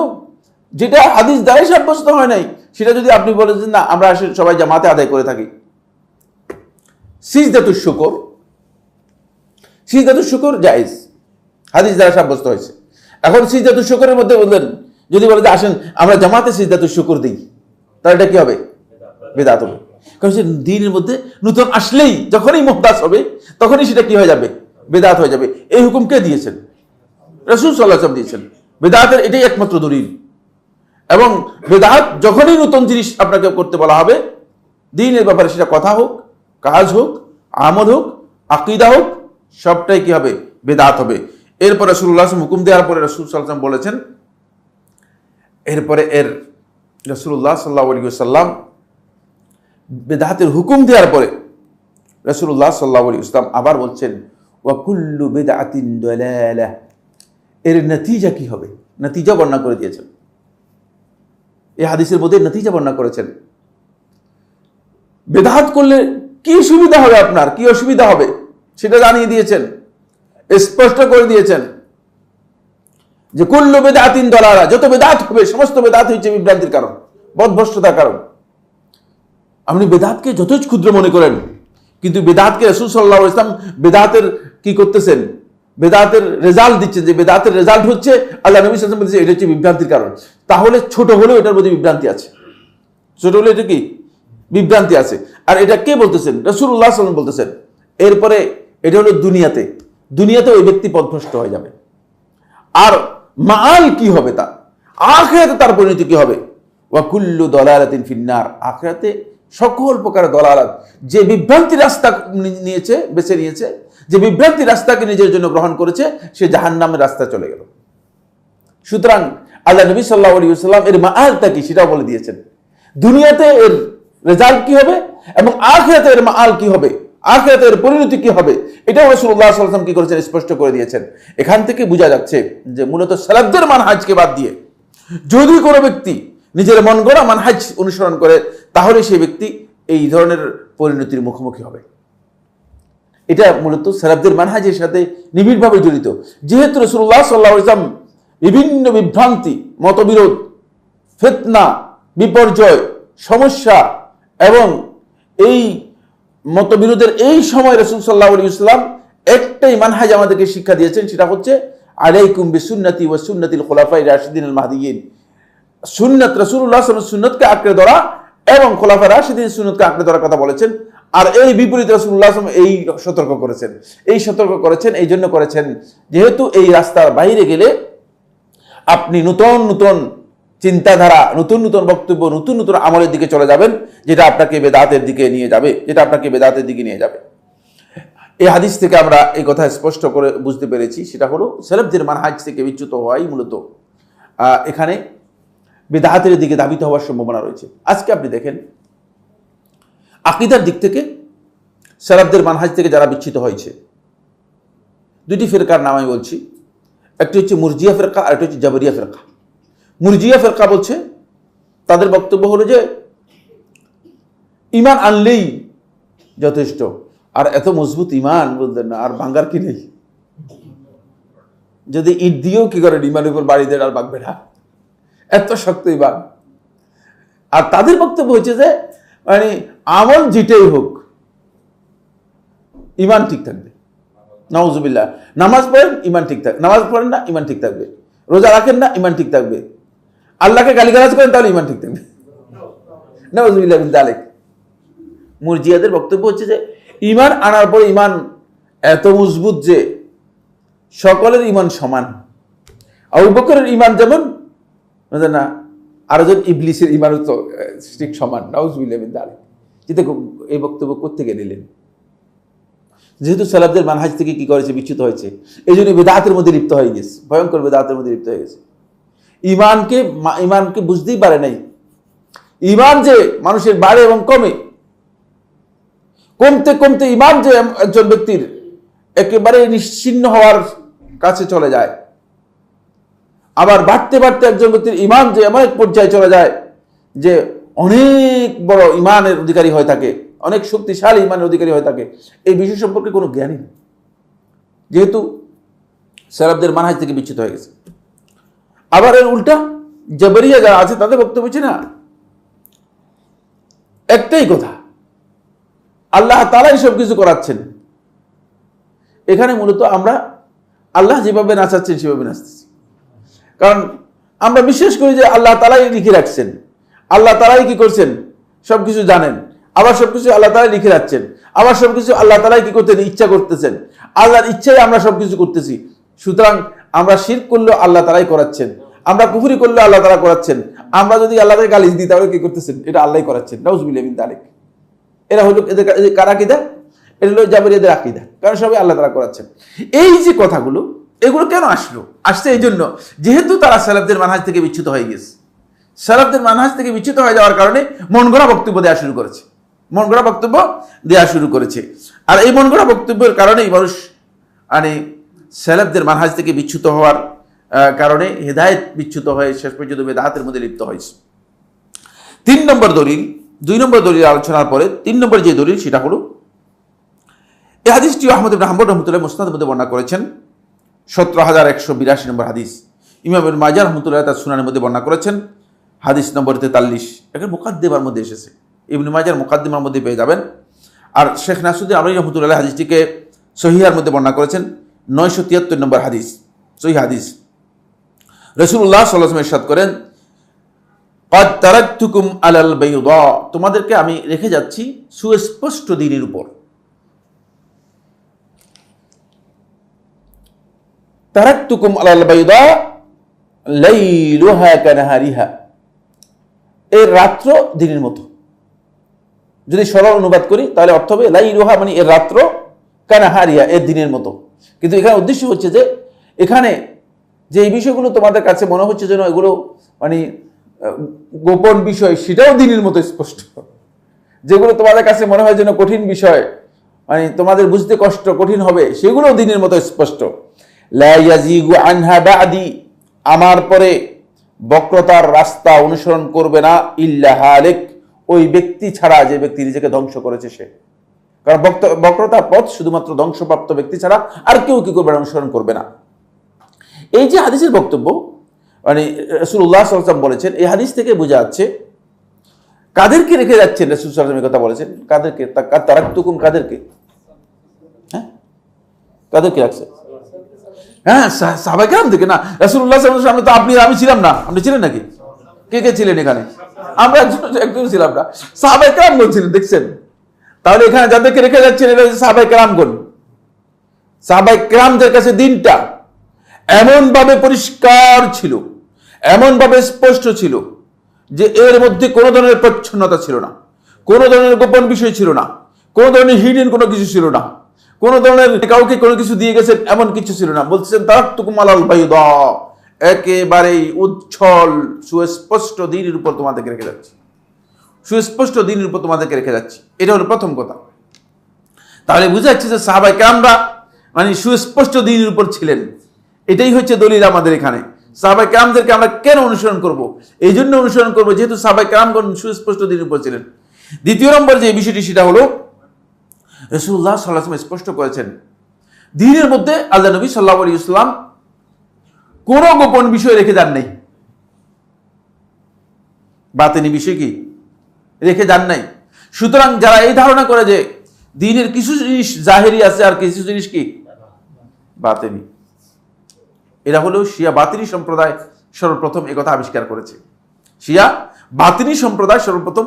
যেটা হাদিস দ্বারাই সাব্যস্ত হয় নাই সেটা যদি আপনি বলেন যে না আমরা আসলে সবাই জামাতে আদায় করে থাকি। সিজদাতুশ শুকর, সিজদাতুশ শুকর জায়েজ, হাদিস দ্বারা সাব্যস্ত হয়েছে। এখন সিজদাতুশ শুকরের মধ্যে বললেন যদি বলে যে আসেন আমরা জামাতে সিজদাতুশ শুকর দিই, তাহলে এটা কি হবে? বেদাত হবে। কারণ সে দ্বীনের মধ্যে নতুন আসলেই যখনই মুহদাস হবে তখনই সেটা কি হয়ে যাবে? বেদাত হয়ে যাবে। এই হুকুম কে দিয়েছেন? রাসূল সাল্লাল্লাহু আলাইহি ওয়াসাল্লাম দিয়েছেন। বেদাতের এটাই একমাত্র দলিল। এবং বেদাত যখনই নতুন জিনিস আপনাকে করতে বলা হবে দ্বীনের ব্যাপারে, সেটা কথা হোক, কাজ হোক, আমল হোক, আকীদা হোক, সবটাই কি হবে? বেদাত হবে। এরপরে রাসূলুল্লাহ সাল্লাল্লাহু আলাইহি ওয়াসাল্লাম হুকুম দেওয়ার পরে রাসূল সাল্লাল্লাহু আলাইহি ওয়াসাল্লাম বলেছেন, এরপরে রাসূলুল্লাহ সাল্লাল্লাহু আলাইহি ওয়াসাল্লাম বেদাতের হুকুম দেওয়ার পরে রাসূলুল্লাহ সাল্লাল্লাহু আলাইহি ওয়াসাল্লাম আবার বলছেন ওয়া কুল্লু বিদআতিন দালালাহ। এর নতিজা কি হবে? নতিজা বর্ণনা করে দিয়েছেন। এই হাদিসের মধ্যে নতিজা বর্ণনা করেছেন। বেদাত করলে কি সুবিধা হবে আপনার, কি অসুবিধা হবে সেটা জানিয়ে দিয়েছেন, স্পষ্ট করে দিয়েছেন যে কুল্লু বিদআতিন দালালা, যত বেদাত হবে সমস্ত বেদাত হচ্ছে বিভ্রান্তির কারণ, পথভ্রষ্টতার কারণ। আপনি বেদাতকে যতই ক্ষুদ্র মনে করেন, কিন্তু বেদাতকে রাসূল সাল্লাল্লাহু আলাইহি ওয়াসাল্লাম বেদাতের কি করতেছেন? বেদাতের রেজাল্ট দিচ্ছেন, যে বেদাতের রেজাল্ট হচ্ছে আল্লাহ নবী সাল্লাল্লাহু আলাইহি ওয়াসাল্লাম বলেছেন এটা হচ্ছে বিভ্রান্তির কারণ। তাহলে ছোট হলেও এটার মধ্যে বিভ্রান্তি আছে, ছোট হলে এটা কি বিভ্রান্তি আছে। আর এটা কে বলতেছেন? রাসূলুল্লাহ সাল্লাল্লাহু আলাইহি ওয়াসাল্লাম বলতেছেন। এরপরে এটা হলো দুনিয়াতে, দুনিয়াতে ওই ব্যক্তি পথভ্রষ্ট হয়ে যাবে। আর মাআল কি হবে? তার আখিরাতে তার পরিণতি কি হবে? ওয়া কুল্লু দালালাতিন ফিন্নার। আখিরাতে সকল প্রকার দলালাত, যে বিভ্রান্তির রাস্তা নিয়েছে, বেছে নিয়েছে, যে বিভ্রান্তির রাস্তাকে নিজের জন্য গ্রহণ করেছে, সে জাহান্নামের রাস্তা চলে গেল। সুতরাং আল্লাহ নবী সাল্লাল্লাহু আলাইহি ওয়াসাল্লাম এর মাআলটা কি সেটাও বলে দিয়েছেন। দুনিয়াতে এর রেজাল্ট কি হবে এবং আখিরাতে এর মাআল কি হবে, আখিরাতে এর পরিণতি কি হবে, এটাও রাসূলুল্লাহ সাল্লাল্লাহু আলাইহি ওয়াসাল্লাম কি করেছেন? স্পষ্ট করে দিয়েছেন। এখান থেকে বোঝা যাচ্ছে যে মূলত সালাফদের মানহাজকে বাদ দিয়ে যদি কোনো ব্যক্তি নিজের মন গড়া মানহাজ অনুসরণ করে, তাহলে সেই ব্যক্তি এই ধরনের পরিণতির মুখোমুখি হবে। এটা মূলত সালাফদের মানহাজের সাথে নিবিড়ভাবে জড়িত। যেহেতু রাসূলুল্লাহ সাল্লাল্লাহু আলাইহি ওয়াসাল্লাম বিভিন্ন বিভ্রান্তি, মতবিরোধ, ফিতনা, বিপর্যয়, সমস্যা এবং এই মতবিরোধের এই সময় রাসূল সাল্লাল্লাহু আলাইহি ওয়াসাল্লাম একটাই মানহাজ আমাদেরকে শিক্ষা দিয়েছেন, সেটা হচ্ছে আলাইকুম বিসুন্নতি ওয়া সুন্নাতিল খুলাফায়ে রাশিদিনিল মাহদিয়িন। সুন্নাত, রাসূলুল্লাহ সাল্লাল্লাহু আলাইহি ওয়াসাল্লাম সুন্নাতকে আঁকড়ে ধরা এবং খোলাফায়ে রাশিদিনের সুন্নাতকে আঁকড়ে ধরার কথা বলেছেন। আর এই বিপরীত রাসূলুল্লাহ সাল্লাল্লাহু আলাইহি ওয়াসাল্লাম এই সতর্ক করেছেন। এই সতর্ক করেছেন এই জন্য করেছেন যেহেতু এই রাস্তার বাইরে গেলে আপনি নতুন নতুন চিন্তাধারা, নতুন নতুন বক্তব্য, নতুন নতুন আমলের দিকে চলে যাবেন, যেটা আপনাকে বেদাতের দিকে নিয়ে যাবে, যেটা আপনাকে বেদাতের দিকে নিয়ে যাবে। এই হাদিস থেকে আমরা এই কথা স্পষ্ট করে বুঝতে পেরেছি, সেটা হলো সালাফদের মানহাজ থেকে বিচ্যুত হওয়াই মূলত এখানে বেদাতের দিকে ধাবিত হওয়ার সম্ভাবনা রয়েছে। আজকে আপনি দেখেন আকীদার দিক থেকে সালাফদের মানহাজ থেকে যারা বিচ্যুত হয়েছে, দুটি ফিরকার নাম আমি বলছি। একটি হচ্ছে মুরজিয়া ফিরকা, আর একটি হচ্ছে জাবরিয়া ফিরকা। মুরজিয়া ফিরকা বলছে, তাদের বক্তব্য হলো যে ঈমান আনলেই যথেষ্ট, আর এত মজবুত ঈমান বলতেন না, আর ভাঙ্গার কি নেই, যদি ইট দিয়েও কি করেন ঈমানের উপর বাড়ি দেন আর ভাঙবে না, এত শক্ত ঈমান। আর তাদের বক্তব্য হচ্ছে যে মানে আমল যেটাই হোক ইমান ঠিক থাকবে। নাউজুবিল্লাহ, নামাজ পড়েন ইমান ঠিক থাকবে, নামাজ পড়েন না ইমান ঠিক থাকবে, রোজা রাখেন না ইমান ঠিক থাকবে, আল্লাহকে গালিগালাজ করেন তাহলে ইমান ঠিক থাকবে। নাউজুবিল্লাহ মিন যালিক। মুরজিয়াদের বক্তব্য হচ্ছে যে ইমান আনার পর ইমান এত মজবুত যে সকলের ইমান সমান। আবু বকরের ইমান যেমন না, আরেকজন ইবলিসের ইমানও তো ঠিক সমান। নাউজুবিল্লাহ মিন যালিক। যেটা এই বক্তব্য কোত্থেকে নিলেন? যেহেতু সালাফদের মানহাজ থেকে কি করেছে, বিচ্যুত হয়েছে, এই জন্য বেদাতের মধ্যে লিপ্ত হয়ে গেছে, ভয়ঙ্কর বেদাতের মধ্যে লিপ্ত হয়ে গেছে। ইমানকে বুঝতেই পারে নাই। ইমান যে মানুষের বাড়ে এবং কমে, কমতে কমতে ইমান যে একজন ব্যক্তির একেবারে নিশ্চিহ্ন হওয়ার কাছে চলে যায়, আবার বাড়তে বাড়তে একজন ব্যক্তির ইমান যে এমন এক পর্যায়ে চলে যায় যে অনেক বড় ইমানের অধিকারী হয়ে থাকে, অনেক শক্তিশালী ইমানের অধিকারী হয়ে থাকে, এই বিষয় সম্পর্কে কোনো জ্ঞানই নেই, যেহেতু সালাফদের মানহাজ থেকে বিচ্যুত হয়ে গেছে। আবার এর উল্টা জাবরিয়া যারা আছে তাদের বক্তব্য হচ্ছে না, একটাই কথা, আল্লাহ তাআলাই সব কিছু করাচ্ছেন। এখানে মূলত আমরা আল্লাহ যেভাবে নাচাচ্ছেন সেভাবে নাচতেছি, কারণ আমরা বিশ্বাস করি যে আল্লাহ তাআলাই লিখে রাখছেন, আল্লাহ তাআলাই কি করছেন সবকিছু জানেন, আবার সবকিছু আল্লাহ তাআলাই লিখে রাখছেন, আবার সবকিছু আল্লাহ তাআলাই কি করতেন ইচ্ছা করতেছেন, আল্লাহর ইচ্ছায় আমরা সবকিছু করতেছি। সুতরাং আমরা শিরক করলেও আল্লাহ তাআলাই করাচ্ছেন, আমরা কুফরি করলেও আল্লাহ তাআলা করাচ্ছেন, আমরা যদি আল্লাহকে গালি দিই তাহলে কি করতেছেন, এটা আল্লাহই করাচ্ছেন। নাউজুবিল্লাহ মিন যালিক। এরা হলো এদের কার আকীদা? এটা হলো জাবরিয়াদের আকীদা, কারণ সবাই আল্লাহ তাআলা করাচ্ছেন। এই যে কথাগুলো, এগুলো কেন আসছে এই জন্য, যেহেতু তারা সালাফদের মানহাজ থেকে বিচ্যুত হয়ে গেছে। সালাফদের মানহাজ থেকে বিচ্যুত হয়ে যাওয়ার কারণে মন গড়া বক্তব্য দেওয়া শুরু করেছে, মন গড়া বক্তব্য দেওয়া শুরু করেছে। আর এই মন গড়া বক্তব্যের কারণেই মানুষ মানে সালাফদের মানহাজ থেকে বিচ্যুত হওয়ার কারণে হেদায়েত বিচ্যুত হয়ে শেষ পর্যন্ত বেদাতের মধ্যে লিপ্ত হয়েছে। 3 নম্বর দলিল, 2 নম্বর দলিল আলোচনার পরে 3 নম্বর যে দলিল সেটা হলো এই হাদিসটি আহমদ ইবনে হাম্বল রাহমাতুল্লাহ মুসনাদের মধ্যে বর্ণনা করেছেন, 17,182 নম্বর হাদিস। ইমাম ইবনে মাজাহ রাহমাতুল্লাহ তার সুনানের মধ্যে বর্ণনা করেছেন, হাদিস নম্বর 43। এখানে মুকাদ্দিমার মধ্যে এসেছে, ইবনে মাজাহর মুকাদ্দিমার মধ্যে পেয়ে যাবেন। আর শেখ নাসিরউদ্দিন আলবানী রাহমাতুল্লাহ হাদিসটিকে সহিহার মধ্যে বর্ণনা করেছেন, 973 নম্বর হাদিস, সহিহ হাদিস। রাসূলুল্লাহ সাল্লাল্লাহু আলাইহি ওয়াসাল্লাম ইরশাদ করেন, ক্বাদ তারাকতুকুম আলাল বাইদা, তোমাদেরকে আমি রেখে যাচ্ছি সুস্পষ্ট দ্বীনের উপর। তারাকতুকুম আলাল বাইদা লাইলুহা কানাহারিহা, এর রাত্র দিনের মতো। যদি সরল অনুবাদ করি তাহলে অর্থ হবে লাইলুহা মানে এর রাত্র, কানাহারিহা এর দিনের মতো। কিন্তু এখানে উদ্দেশ্য হচ্ছে যে এখানে যে এই বিষয়গুলো তোমাদের কাছে মনে হচ্ছে যেন এগুলো মানে গোপন বিষয়, সেটাও দিনের মতো স্পষ্ট। যেগুলো তোমাদের কাছে মনে হয় যেন কঠিন বিষয়, মানে তোমাদের বুঝতে কষ্ট কঠিন হবে, সেগুলো দিনের মতো স্পষ্ট। লা ইয়াজিগু আনহা বাদি, আমার পরে বক্রতার রাস্তা অনুসরণ করবে না ইল্লা হালিক, ওই ব্যক্তি ছাড়া যে ব্যক্তি নিজেকে ধ্বংস করেছে সে। কারণ বক্রতার পথ শুধুমাত্র ধ্বংসপ্রাপ্ত ব্যক্তি ছাড়া আর কেউ কি করবে না, অনুসরণ করবে না। এই যে হাদিসের বক্তব্য মানে রাসূলুল্লাহ সাল্লাল্লাহু আলাইহি ওয়াসাল্লাম বলেছেন, এই হাদিস থেকে বোঝা যাচ্ছে কাদেরকে রেখে যাচ্ছেন রাসূল সাল্লাল্লাহু আলাইহি ওয়াসাল্লাম কথা বলেছেন, কাদেরকে, তারাকতুকুম কাদেরকে, হ্যাঁ কাদেরকে রাখছে? হ্যাঁ সাহাবায়ে কেরাম থেকে না, রাসূলুল্লাহ সাল্লাল্লাহু আলাইহি ওয়াসাল্লাম তো আপনি আমি ছিলাম না, আপনি ছিলেন নাকি? কে কে ছিলেন এখানে? আমরা একজন ছিলাম না, সাহাবায়ে কেরাম ছিলেন, দেখছেন? তাহলে এখানে যাদেরকে রেখে যাচ্ছেন এটা হচ্ছে সাহাবায়ে কেরামগণ। সাহাবায়ে কেরামদের কাছে দিনটা এমন ভাবে পরিষ্কার ছিল, এমন ভাবে স্পষ্ট ছিল যে এর মধ্যে কোনো ধরনের প্রচ্ছন্নতা ছিল না, কোনো ধরনের গোপন বিষয় ছিল না, কোনো ধরনের হিডেন কোনো কিছু ছিল না, কোনো ধরনের কাউকে কোনো কিছু দিয়ে গেছেন এমন কিছু ছিল না। বলছেন তারাকতুকুম আলাল বাইদা, একেবারেই উজ্জ্বল সুস্পষ্ট দ্বীনের উপর তোমাদেরকে রেখে যাচ্ছি, সুস্পষ্ট দ্বীনের উপর তোমাদেরকে রেখে যাচ্ছি। এটা হলো প্রথম কথা। তাহলে বুঝা যাচ্ছে যে সাহাবায়ে কেরামরা মানে সুস্পষ্ট দ্বীনের উপর ছিলেন। এটাই হচ্ছে দলিল আমাদের এখানে। সাহাবায়ে কেরামদেরকে আমরা কেন অনুসরণ করব? এই জন্য অনুসরণ করবো যেহেতু সাহাবায়ে কেরামগণ সুস্পষ্ট দ্বীনের উপর ছিলেন। দ্বিতীয় নম্বর যে বিষয়টি সেটা হলো রাসূলুল্লাহ সাল্লাল্লাহু আলাইহি ওয়াসাল্লাম স্পষ্ট করেছেন দ্বীনের মধ্যে আল্লাহ নবী সাল্লাল্লাহু আলাইহি ওয়াসাল্লাম কোনো গোপন বিষয় রেখে যান নাই। বাতিনি বিষয় কি রেখে যান নাই। সুতরাং যারা এই ধারণা করে যে দ্বীনের কিছু জিনিস জাহেরি আছে আর কিছু জিনিস কি বাতিনি, এরা হলো শিয়া বাতিনি সম্প্রদায় সর্বপ্রথম একথা আবিষ্কার করেছে। শিয়া বাতিনি সম্প্রদায় সর্বপ্রথম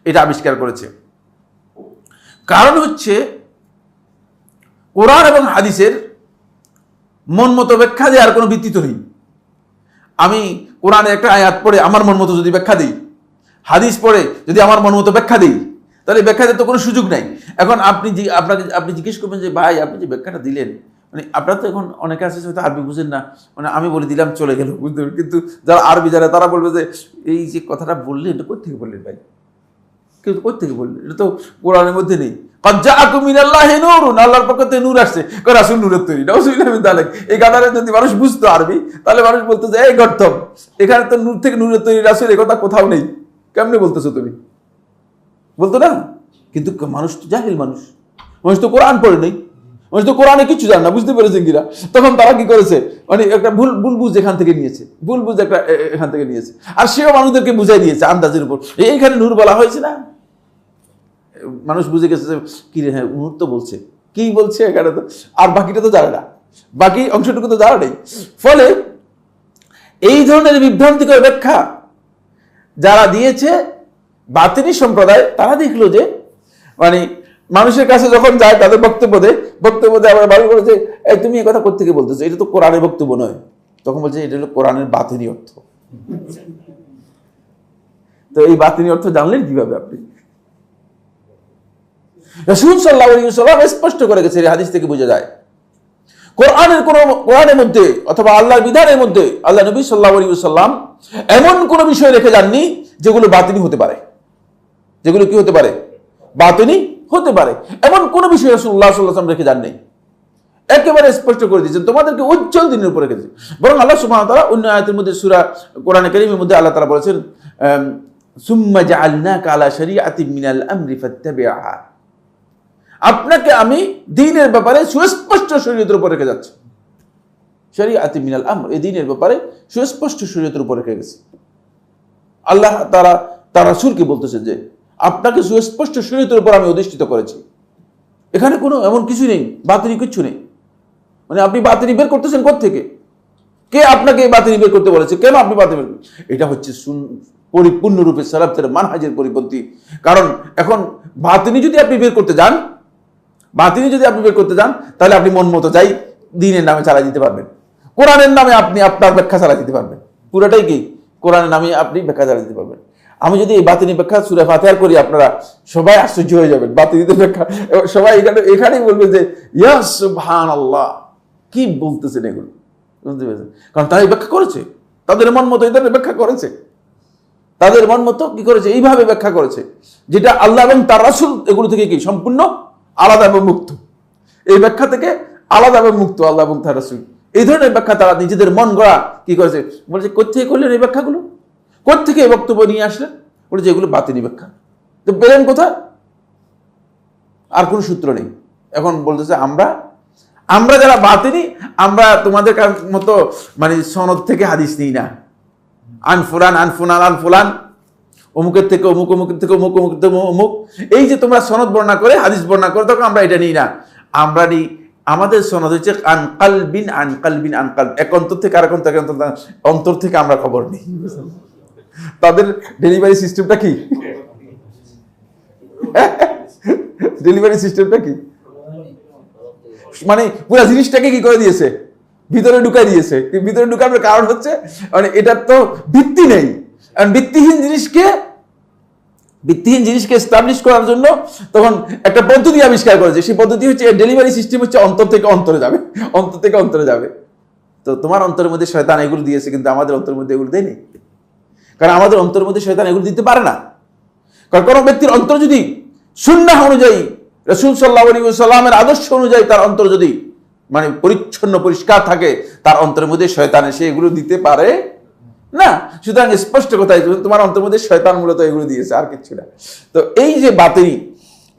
এটা আবিষ্কার করেছে। কারণ হচ্ছে কোরআন এবং হাদিসের মন মতো ব্যাখ্যা দেওয়ার কোনো ভিত্তি তো নেই। আমি কোরআনে একটা আয়াত পড়ে আমার মন মতো যদি ব্যাখ্যা দিই, হাদিস পড়ে যদি আমার মন মতো ব্যাখ্যা দিই, তাহলে ব্যাখ্যা দেওয়ার তো কোনো সুযোগ নাই। এখন আপনি জিজ্ঞেস করবেন যে ভাই আপনি যে ব্যাখ্যাটা দিলেন, মানে আপনার তো এখন অনেকে আছে হয়তো আরবি বুঝেন না, মানে আমি বলে দিলাম চলে গেল বুঝতে, কিন্তু যারা আরবি জানে তারা বলবে যে এই যে কথাটা বললেন এটা কোথেকে বললেন ভাই, কিন্তু কোথেকে বললেন, এটা তো কোরআনের মধ্যে নেই। আল্লাহর পক্ষ থেকে নূর আসছে, রাসূল নূরের তৈরি। এই কথাটা যদি মানুষ বুঝতো আরবি, তাহলে মানুষ বলতো যে এই গর্তম, এখানে তো নূর থেকে নূরের তৈরি, রাসূল এই কথা কোথাও নেই, কেমনে বলতেছো তুমি, বলতো না। কিন্তু মানুষ তো জাহিল, মানুষ তো কোরআন পড়ে নেই, মানুষ তো কোরআনে কিছু জানে না, বুঝতে পেরেছেন কিনা। তখন তারা কি করেছে, মানে একটা ভুল বুঝ এখান থেকে নিয়েছে, ভুল বুঝ একটা এখান থেকে নিয়েছে, আর সেও মানুষদেরকে বুঝাই দিয়েছে আন্দাজের উপর। এইখানে নূর বলা হয়েছে না, মানুষ বুঝে গেছে যে কি রে, হ্যাঁ নূর তো বলছে, কি বলছে এখানে তো, আর বাকিটা তো জানে না, বাকি অংশটুকু তো জানা নেই। ফলে এই ধরনের বিভ্রান্তিকর ব্যাখ্যা যারা দিয়েছে বাতিনি সম্প্রদায়, তারা দেখলো যে মানে মানুষের কাছে যখন যায় তাদের বক্তব্য দেয় আবার বারবার করে যে তুমি এই কথা কোত্থেকে বলতেছো, এটা তো কোরআনের বক্তব্য নয়। তখন বলছে এটা হলো কোরআনের বাতিনি অর্থ। তো এই বাতিনি অর্থ জানলেন কিভাবে আপনি? রাসূল সাল্লাল্লাহু আলাইহি ওয়াসাল্লাম স্পষ্ট করে গেছে, এই হাদিস থেকে বোঝা যায় কোরআনের মধ্যে অথবা আল্লাহর বিধানের মধ্যে আল্লাহ নবী সাল্লাল্লাহু আলাইহি ওয়াসাল্লাম এমন কোন বিষয় রেখে যাননি যেগুলো বাতিনি হতে পারে, যেগুলো কি হতে পারে, বাতিনি হতে পারে, এমন কোন বিষয় রাসূলুল্লাহ সাল্লাল্লাহু আলাইহি ওয়াসাল্লাম রেখে যান নাই। একেবারে স্পষ্ট করে দিয়েছেন তোমাদেরকে উজ্জ্বল দিনের উপর রেখেছে। বরং আল্লাহ সুবহানাহু ওয়া তাআলা অন্য আয়াতের মধ্যে সূরা কোরআনে কারীমের মধ্যে আল্লাহ তাআলা বলেছেন সুম্মা জাআলনাকা আলা শরীআতিন মিনাল আমরি ফাত্তাবি'হা, আপনাকে আমি দ্বীনের ব্যাপারে সুস্পষ্ট শরীয়তের উপর রেখে যাচ্ছি। শরীআতিন মিনাল আমর, এই দ্বীনের ব্যাপারে সুস্পষ্ট শরীয়তের উপর রেখে গেছে। আল্লাহ তারা রাসূলকে বলতেছে যে আপনাকে সুস্পষ্ট শরীয়তের উপর আমি অধিষ্ঠিত করেছি। এখানে কোনো এমন কিছু নেই, বাতিনি কিচ্ছু নেই। মানে আপনি বাতিনি বের করতেছেন কোত্থেকে? কে আপনাকে বাতিনি বের করতে বলেছে? কেন আপনি বাতিনি বের? এটা হচ্ছে পরিপূর্ণরূপে সালাফের মানহাজের পরিপন্থী। কারণ এখন বাতিনি যদি আপনি বের করতে যান, তাহলে আপনি মন মতো যাই দ্বীনের নামে চালাই দিতে পারবেন, কোরআনের নামে আপনি আপনার ব্যাখ্যা চালাই দিতে পারবেন। পুরোটাই কি কোরআনের নামে আপনি ব্যাখ্যা চালাই দিতে পারবেন। আমি যদি এই বাতিনি ব্যাখ্যা সূরা ফাতিহার করি, আপনারা সবাই আশ্চর্য হয়ে যাবেন। বাতিনিদের ব্যাখ্যা সবাই এখানেই বলবে যে ইয়া সুবহানাল্লাহ, কি বলতেছেন এগুলো, বুঝতে পেরেছেন? কারণ তারাই ব্যাখ্যা করেছে, তাদের মন মতো এই ধরনের ব্যাখ্যা করেছে, তাদের মন মতো কি করেছে, এইভাবে ব্যাখ্যা করেছে, যেটা আল্লাহ এবং তার রাসূল এগুলো থেকে কি সম্পূর্ণ আলাদা এবং মুক্ত। এই ব্যাখ্যা থেকে আলাদা এবং মুক্ত আল্লাহ এবং তার রাসূল। এই ধরনের ব্যাখ্যা তারা নিজেদের মন গড়া কি করেছে, বলছে কোত্থেকে করলেন এই ব্যাখ্যাগুলো, কোত্থেকে এই বক্তব্য নিয়ে আসলেন? বলছে এগুলো বাতিনি ব্যাখ্যা। তো পেলেন কোথায়? আর কোনো সূত্র নেই। এখন বলতেছে আমরা যারা বাতিনি, আমরা তোমাদের মতো মানে সনদ থেকে হাদিস নিই না, আন ফুলান অমুকের থেকে অমুক, অমুকের থেকে অমুক, অমুকের থেকে অমুক, এই যে তোমরা সনদ বর্ণনা করে হাদিস বর্ণনা করে, তখন আমরা এটা নিই না। আমরা নিই, আমাদের সনদ হচ্ছে আন কালবিন, এক অন্তর থেকে আর অন্তর থেকে আমরা খবর নিই। তাদের ডেলিভারি সিস্টেমটা কি? ডেলিভারি সিস্টেমটা কি? মানে পুরো জিনিসটাকে কি করে দিয়েছে, ভিতরে ঢুকাই দিয়েছে। ভিতরে ঢুকানোর কারণ হচ্ছে মানে এটার তো ভিত্তি নেই। ভিত্তিহীন জিনিসকে এস্টাবলিশ করার জন্য তখন একটা পদ্ধতি আবিষ্কার করেছে। সেই পদ্ধতি হচ্ছে ডেলিভারি সিস্টেম হচ্ছে অন্তর থেকে অন্তরে যাবে। তো তোমার অন্তরের মধ্যে শয়তান এগুলো দিয়েছে, কিন্তু আমাদের অন্তরের মধ্যে এগুলো দেয়নি। কারণ আমাদের অন্তরের মধ্যে শয়তান এগুলো দিতে পারে না। কারণ কোনো ব্যক্তির অন্তর যদি সুন্নাহ অনুযায়ী, রাসূল সাল্লাল্লাহু আলাইহি ওয়াসাল্লামের আদর্শ অনুযায়ী তার অন্তর যদি মানে পরিচ্ছন্ন পরিষ্কার থাকে, তার অন্তরের মধ্যে শয়তান এসে এগুলো দিতে পারে না। সুতরাং স্পষ্ট কথাই, তোমার অন্তরের মধ্যে শয়তান মূলত এগুলো দিয়েছে, আর কিছু না। তো এই যে বাতিনি,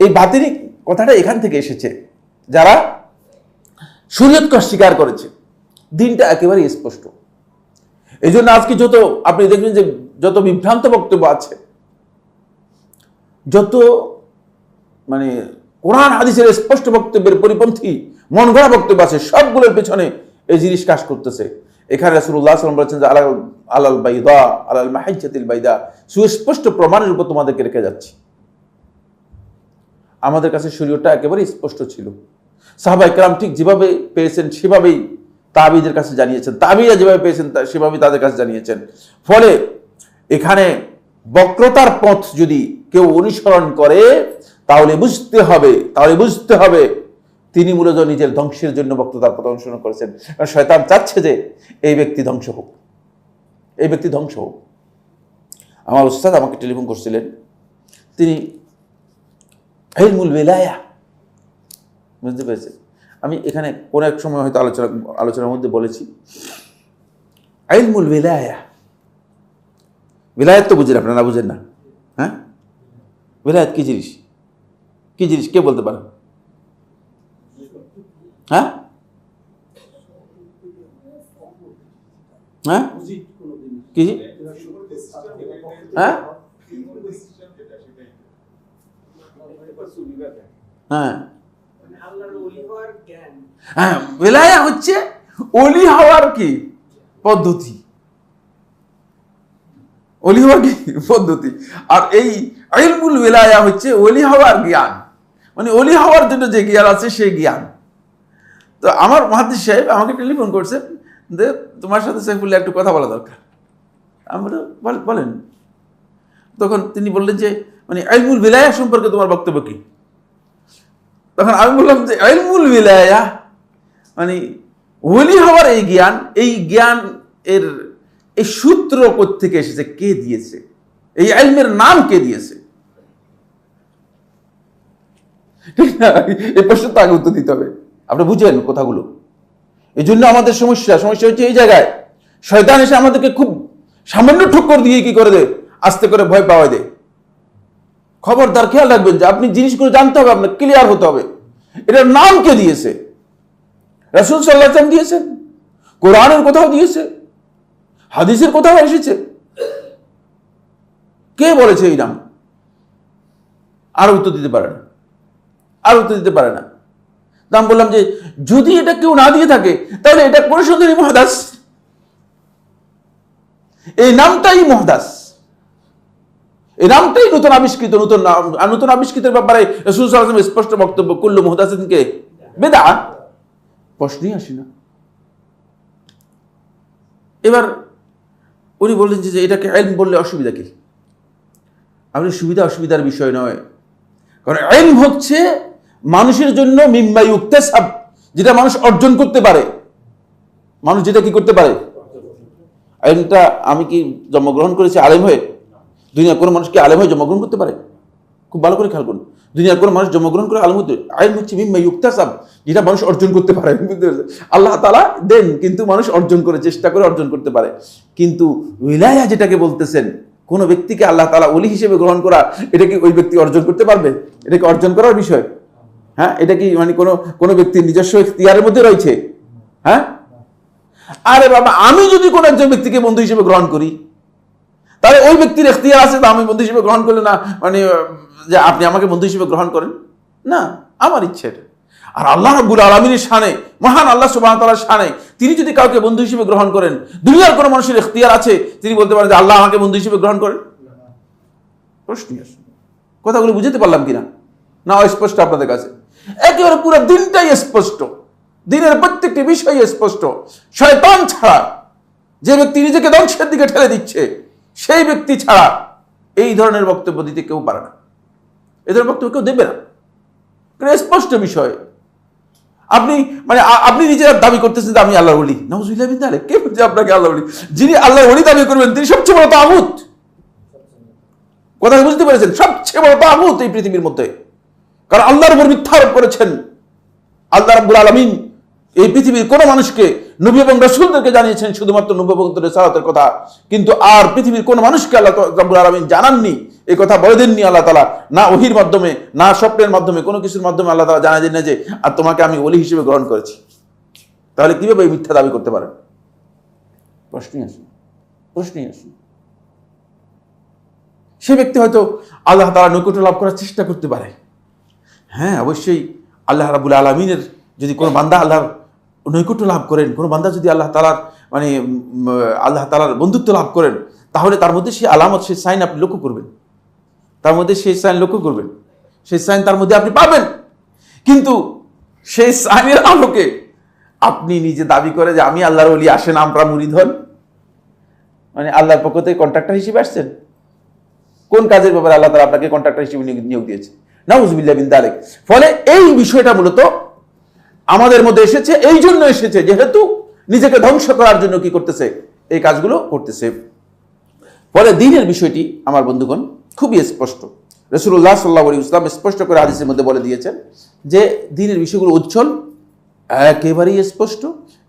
এই বাতিনি কথাটা এখান থেকে এসেছে। যারা শরীয়তকে অস্বীকার করেছে, দিনটা একেবারে স্পষ্ট। এই জন্য আজকে যত আপনি দেখবেন যে যত বিভ্রান্ত বক্তব্য আছে, যত মানে কোরআন হাদিসের স্পষ্ট বক্তব্যের পরিপন্থী মন গড়া বক্তব্য আছে, সবগুলোর পেছনে এই জিনিস কাজ করতেছে। এখানে রাসূলুল্লাহ সাল্লাল্লাহু আলাইহি ওয়াসাল্লাম বলেছেন যে আলাল বাইদা আলাল মাহাজ্জাতিল বাইদা, সুস্পষ্ট প্রমাণের উপর তোমাদেরকে রেখে যাচ্ছি। আমাদের কাছে শরীয়তটা একেবারে স্পষ্ট ছিল। সাহাবায়ে কেরাম ঠিক যেভাবে পেয়েছেন সেভাবেই তাবিঈদের কাছে জানিয়েছেন, তাবিঈরা যেভাবে পেয়েছেন সেভাবেই তাদের কাছে জানিয়েছেন। ফলে এখানে বক্রতার পথ যদি কেউ অনুসরণ করে তাহলে বুঝতে হবে তিনি মূলত নিজের ধ্বংসের জন্য বক্রতার পথ অনুসরণ করেছেন। কারণ শয়তান চাচ্ছে যে এই ব্যক্তি ধ্বংস হোক। আমার উস্তাদ আমাকে টেলিফোন করছিলেন, তিনি ইলমুল ওয়ালায়া, বুঝতে পেরেছেন? আমি এখানে কোন এক সময় হয়তো আলোচনার মধ্যে বলেছি, ইলমুল ওয়ালায়া, বিলায়াত তো বুঝেন আপনারা, না বুঝেন না? হ্যাঁ, বিলায়াত কি জিনিস কে বলতে পারেন? হ্যাঁ হ্যাঁ কি? হ্যাঁ হ্যাঁ হ্যাঁ, ওয়ালায়া হচ্ছে ওলি হওয়ার কি পদ্ধতি, আর এই ইলমুল ওয়ালায়া হচ্ছে ওলি হওয়ার জ্ঞান, মানে ওলি হওয়ার জন্য যে জ্ঞান আছে সেই জ্ঞান। তো আমার মুহাদ্দিস সাহেব আমাকে টেলিফোন করছেন যে তোমার সাথে সাইফুল্লাহ একটু কথা বলা দরকার। আমরা বলেন। তখন তিনি বললেন যে মানে ইলমুল ওয়ালায়া সম্পর্কে তোমার বক্তব্য কি? তখন আমি বললাম যে ইলমুল ওয়ালায়া মানে ওলি হওয়ার এই জ্ঞান এর এই সূত্র কোত্থেকে এসেছে, কে দিয়েছে, এই ইলমের নাম কে দিয়েছে? ঠিক না? এই প্রশ্ন তো আগে উত্তর দিতে হবে। আপনি বুঝেন কথাগুলো। এই জন্য আমাদের সমস্যা হচ্ছে এই জায়গায় শয়তান এসে আমাদেরকে খুব সামান্য ঠক্কর দিয়ে কি করে দেয়, আস্তে করে ভয় পাওয়া দেয়। খবরদার, খেয়াল রাখবেন যে আপনি জিনিসগুলো জানতে হবে, আপনার ক্লিয়ার হতে হবে এটার নাম কে দিয়েছে। রাসূল সাল্লাল্লাহু আলাইহি ওয়াসাল্লাম দিয়েছেন, কোরআনের কোথাও দিয়েছে, হাদিসের কোথাও এসেছে, কে বলেছে এই নাম? আর উত্তর দিতে পারে না। আমি বললাম যে যদি এটা কেউ না দিয়ে থাকে তাহলে এটা পরিসংখ্যানই মুহাদ্দাস, এই নামটাই মুহাদ্দাস, এই নামটাই নতুন আবিষ্কৃতের ব্যাপারে রাসূল সাল্লাল্লাহু আলাইহি ওয়াসাল্লামের স্পষ্ট বক্তব্য, কুল্লু মুহদাসিন কে বিদআহ, প্রশ্নই আসে না। এবার উনি বললেন যে এটাকে ইলম বললে অসুবিধা কি? আপনি অসুবিধার বিষয় নয়, কারণ ইলম হচ্ছে মানুষের জন্য মিম্মা ইউকতাসাব, যেটা মানুষ অর্জন করতে পারে। মানুষ যেটা কি করতে পারে, ইলমটা আমি কি জন্মগ্রহণ করেছি আলেম হয়ে? দুনিয়ার কোনো মানুষ কি আলেম হয়ে জন্মগ্রহণ করতে পারে? খুব ভালো করে খেয়াল করুন, দুনিয়ার কোনো মানুষ জন্মগ্রহণ করে আলেম হতে? ইলম হচ্ছে মিম্মা ইউকতাসাব, যেটা মানুষ অর্জন করতে পারে। আল্লাহ তাআলা দেন, কিন্তু মানুষ অর্জন করে, চেষ্টা করে অর্জন করতে পারে। কিন্তু ওয়ালায়া যেটাকে বলতেছেন, কোন ব্যক্তিকে আল্লাহ তাআলা ওলি হিসেবে গ্রহণ করা, এটা কি ওই ব্যক্তি অর্জন করতে পারবে? এটা কি অর্জন করার বিষয়? হ্যাঁ, এটা কি মানে কোনো ব্যক্তির নিজস্ব ইখতিয়ারের মধ্যে রয়েছে? হ্যাঁ, আরে বাবা, আমি যদি কোনো একজন ব্যক্তিকে বন্ধু হিসেবে গ্রহণ করি তাহলে ওই ব্যক্তির ইখতিয়ার আছে, তো আমি বন্ধু হিসেবে গ্রহণ করলে না মানে যে আপনি আমাকে বন্ধু হিসেবে গ্রহণ করেন না, আমার ইচ্ছে এটা। আর আল্লাহ রাব্বুল আলামিনের শানে, মহান আল্লাহ সুবহানাহু ওয়া তাআলার শানে, তিনি যদি কাউকে বন্ধু হিসেবে গ্রহণ করেন, দুনিয়ার কোনো মানুষের ইখতিয়ার আছে তিনি বলতে পারেন যে আল্লাহ আমাকে বন্ধু হিসেবে গ্রহণ করেন? প্রশ্নই আসে। কথাগুলো বুঝতে পারলাম কিনা? না অস্পষ্ট আপনাদের কাছে? একেবারে পুরো দিনটাই স্পষ্ট, দিনের প্রত্যেকটি বিষয় স্পষ্ট। শয়তান ছাড়া, যে ব্যক্তি নিজেকে ধ্বংসের দিকে ঠেলে দিচ্ছে, সেই ব্যক্তি ছাড়া এই ধরনের বক্তব্য দিতে কেউ পারে না, এই ধরনের বক্তব্য কেউ দেবে না। স্পষ্ট বিষয়। আপনি নিজের দাবি করতেছেন যে আমি আল্লাহর ওলি, নাউযুবিল্লাহ মিন যালিক। কে বলছে আপনাকে আল্লাহর ওলি? যিনি আল্লাহর ওলি দাবি করবেন তিনি সবচেয়ে বড় তাগুত। কথা বুঝতে পেরেছেন? সবচেয়ে বড় তাগুত এই পৃথিবীর মধ্যে। কারণ আল্লাহর উপর মিথ্যা আরোপ করেছেন। আল্লাহ রাব্বুল আলামিন এই পৃথিবীর কোন মানুষকে, নবী এবং রাসূলদেরকে জানিয়েছেন শুধুমাত্র নবুয়ত রিসালাতের কথা, কিন্তু আর পৃথিবীর কোন মানুষকে আল্লাহ রাব্বুল আলামিন জানাননি, এই কথা বলে দেননি আল্লাহ তাআলা। না ওহীর মাধ্যমে, না স্বপ্নের মাধ্যমে, কোনো কিছুর মাধ্যমে আল্লাহ তাআলা জানাই দেন না যে আর তোমাকে আমি ওলি হিসেবে গ্রহণ করেছি। তাহলে কিভাবে এই মিথ্যা দাবি করতে পারেন? প্রশ্নই আসে। প্রশ্নই আসে। সে ব্যক্তি হয়তো আল্লাহ তাআলার নৈকট্য লাভ করার চেষ্টা করতে পারে। হ্যাঁ, অবশ্যই আল্লাহ রাব্বুল আলামিনের যদি কোনো বান্দা আল্লাহর নৈকট্য লাভ করেন, কোনো বান্দা যদি আল্লাহ তাআলার আল্লাহ তাআলার বন্ধুত্ব লাভ করেন, তাহলে তার মধ্যে সেই আলামত, সেই সাইন আপনি লক্ষ্য করবেন, তার মধ্যে সেই সাইন লক্ষ্য করবেন, সেই সাইন তার মধ্যে আপনি পাবেন। কিন্তু সেই সাইনের আলোকে আপনি নিজে দাবি করে যে আমি আল্লাহর ওলি, আসেন আমরা মুরিদ হন, আল্লাহর পক্ষ থেকে কন্ট্রাক্টর হিসেবে আসছেন। কোন কাজের ব্যাপারে আল্লাহ তাআলা আপনাকে কন্ট্রাক্টর হিসেবে নিয়োগ দিয়েছে? নাউযুবিল্লাহি মিন যালিক। ফলে এই বিষয়টা মূলত আমাদের মধ্যে এসেছে, এই জন্য এসেছে যেহেতু নিজেকে ধ্বংস করার জন্য কি করতেছে, এই কাজগুলো করতেছে। ফলে দ্বীনের বিষয়টি আমার বন্ধুগণ খুবই স্পষ্ট। রাসূলুল্লাহ সাল্লাল্লাহু আলাইহি ওয়াসাল্লাম স্পষ্ট করে হাদিসের মধ্যে বলে দিয়েছেন যে দ্বীনের বিষয়গুলো উজ্জ্বল, একেবারেই স্পষ্ট,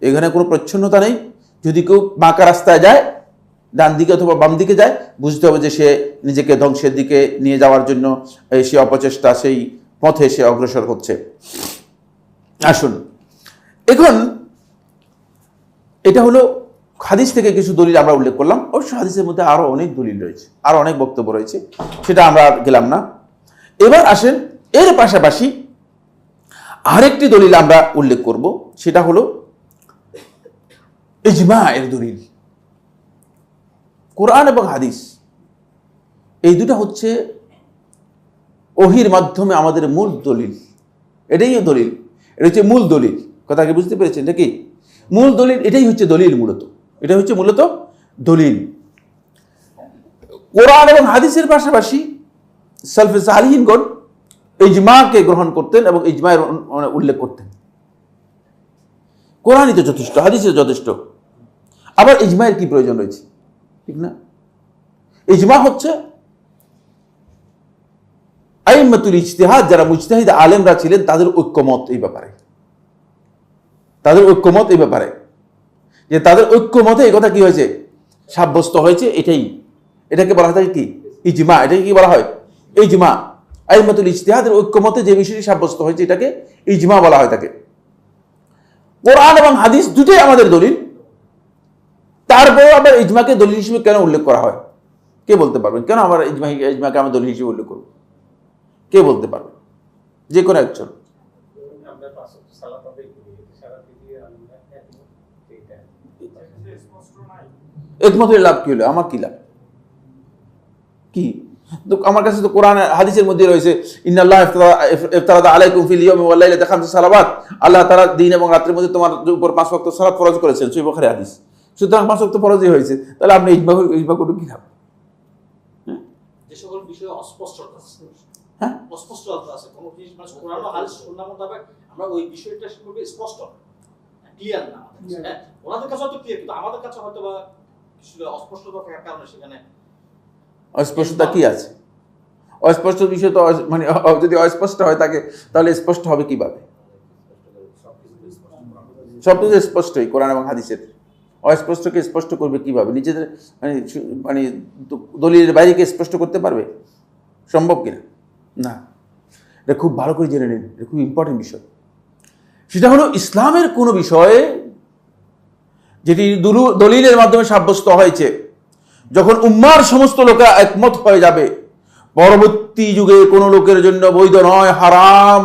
এখানে কোনো প্রচ্ছন্নতা নেই। যদি কেউ বাঁকা রাস্তায় যায়, ডান দিকে অথবা বাম দিকে যায়, বুঝতে হবে যে সে নিজেকে ধ্বংসের দিকে নিয়ে যাওয়ার জন্য সে অপচেষ্টা, সেই পথে সে অগ্রসর হচ্ছে। আসুন, এখন এটা হলো হাদিস থেকে কিছু দলিল আমরা উল্লেখ করলাম। অবশ্য হাদিসের মধ্যে আরো অনেক দলিল রয়েছে, আরো অনেক বক্তব্য রয়েছে, সেটা আমরা গেলাম না। এবার আসেন, এর পাশাপাশি আরেকটি দলিল আমরা উল্লেখ করব, সেটা হলো ইজমা এর দলিল। কোরআন এবং হাদিস এই দুটা হচ্ছে ওহির মাধ্যমে আমাদের মূল দলিল। এটাই দলিল, এটা হচ্ছে মূল দলিল। কথা কি বুঝতে পেরেছেন? এটা কি মূল দলিল? এটাই হচ্ছে দলিল মূলত, এটা হচ্ছে মূলত দলিল। কোরআন এবং হাদিসের পাশাপাশি সালফে সালিহিনগণ ইজমাকে গ্রহণ করতেন এবং ইজমায়ের উল্লেখ করতেন। কোরআনই তো যথেষ্ট, হাদিসই যথেষ্ট, আবার ইজমায়ের কি প্রয়োজন রয়েছে? ঠিক না? ইজমা হচ্ছে আইম্মাতুল ইজতিহাদ, যারা মুজতাহিদ আলেমরা ছিলেন, তাদের ঐক্যমত এই ব্যাপারে, তাদের ঐক্যমত এই ব্যাপারে, যে তাদের ঐক্যমতে এই কথা কি হয়েছে, সাব্যস্ত হয়েছে। এটাকে বলা হয় কি? ইজমা। এটাকে কি বলা হয়? ইজমা। আইম্মাতুল ইজতিহাদের ঐক্যমতে যে বিষয়টি সাব্যস্ত হয়েছে, এটাকে ইজমা বলা হয় থাকে। কোরআন এবং হাদিস দুটোই আমাদের দলিল, তারপর আবার ইজমাকে দলিল হিসেবে কেন উল্লেখ করা হয়? কে বলতে পারবেন? কেন আমার ইজমাকে আমরা দলিল হিসেবে উল্লেখ করব? কে বলতে পারবে? যে কোনো একজন। একমত হয়ে লাভ কি হলো? আমার কি লাভ? কি? আমার কাছে তো কোরআন হাদিসের মধ্যে রয়েছে, ইন্নাল্লাহ ইফতারাদা আলাইকুম ফিল ইয়াউমি ওয়াল লাইলাতি খামসা সালাওয়াত, আল্লাহ তাআলা দিন এবং রাতের মধ্যে তোমার উপর 5 ওয়াক্ত সালাত ফরজ করেছেন। সহিহ বুখারী হাদিস। সুতরাং 5 ওয়াক্ত ফরজই হয়েছে, তাহলে আপনি ইজমা করুন কি লাভ? যে সকল বিষয়ে অস্পষ্টতা আছে, হ্যাঁ, অস্পষ্টতা আছে, কোন জিনিস মানে কোরআন ও হাদিস সুন্নাহ মোতাবেক আমরা ওই বিষয়টা সম্পর্কে স্পষ্ট ক্লিয়ার না, হ্যাঁ, ওনাদের কাছে তো ক্লিয়ার, কিন্তু আমাদের কাছে হয়তো বা কিছু অস্পষ্টতা থাকার কারণে সেখানে অস্পষ্টতা কি আছে? অস্পষ্ট বিষয় তো যদি অস্পষ্ট হয় থাকে, তাহলে স্পষ্ট হবে কিভাবে? সবকিছু স্পষ্টই কোরআন এবং হাদিসের, অস্পষ্টকে স্পষ্ট করবে কিভাবে? নিজেদের দলিলের বাইরেকে স্পষ্ট করতে পারবে? সম্ভব কিনা? না। এটা খুব ভালো করে জেনে নিন, এটা খুব ইম্পর্টেন্ট বিষয়। সেটা হলো ইসলামের কোনো বিষয়ে যেটি দলিলের মাধ্যমে সাব্যস্ত হয়েছে, যখন উম্মার সমস্ত লোকেরা একমত হয়ে যাবে, পরবর্তী যুগে কোনো লোকের জন্য বৈধ নয়, হারাম,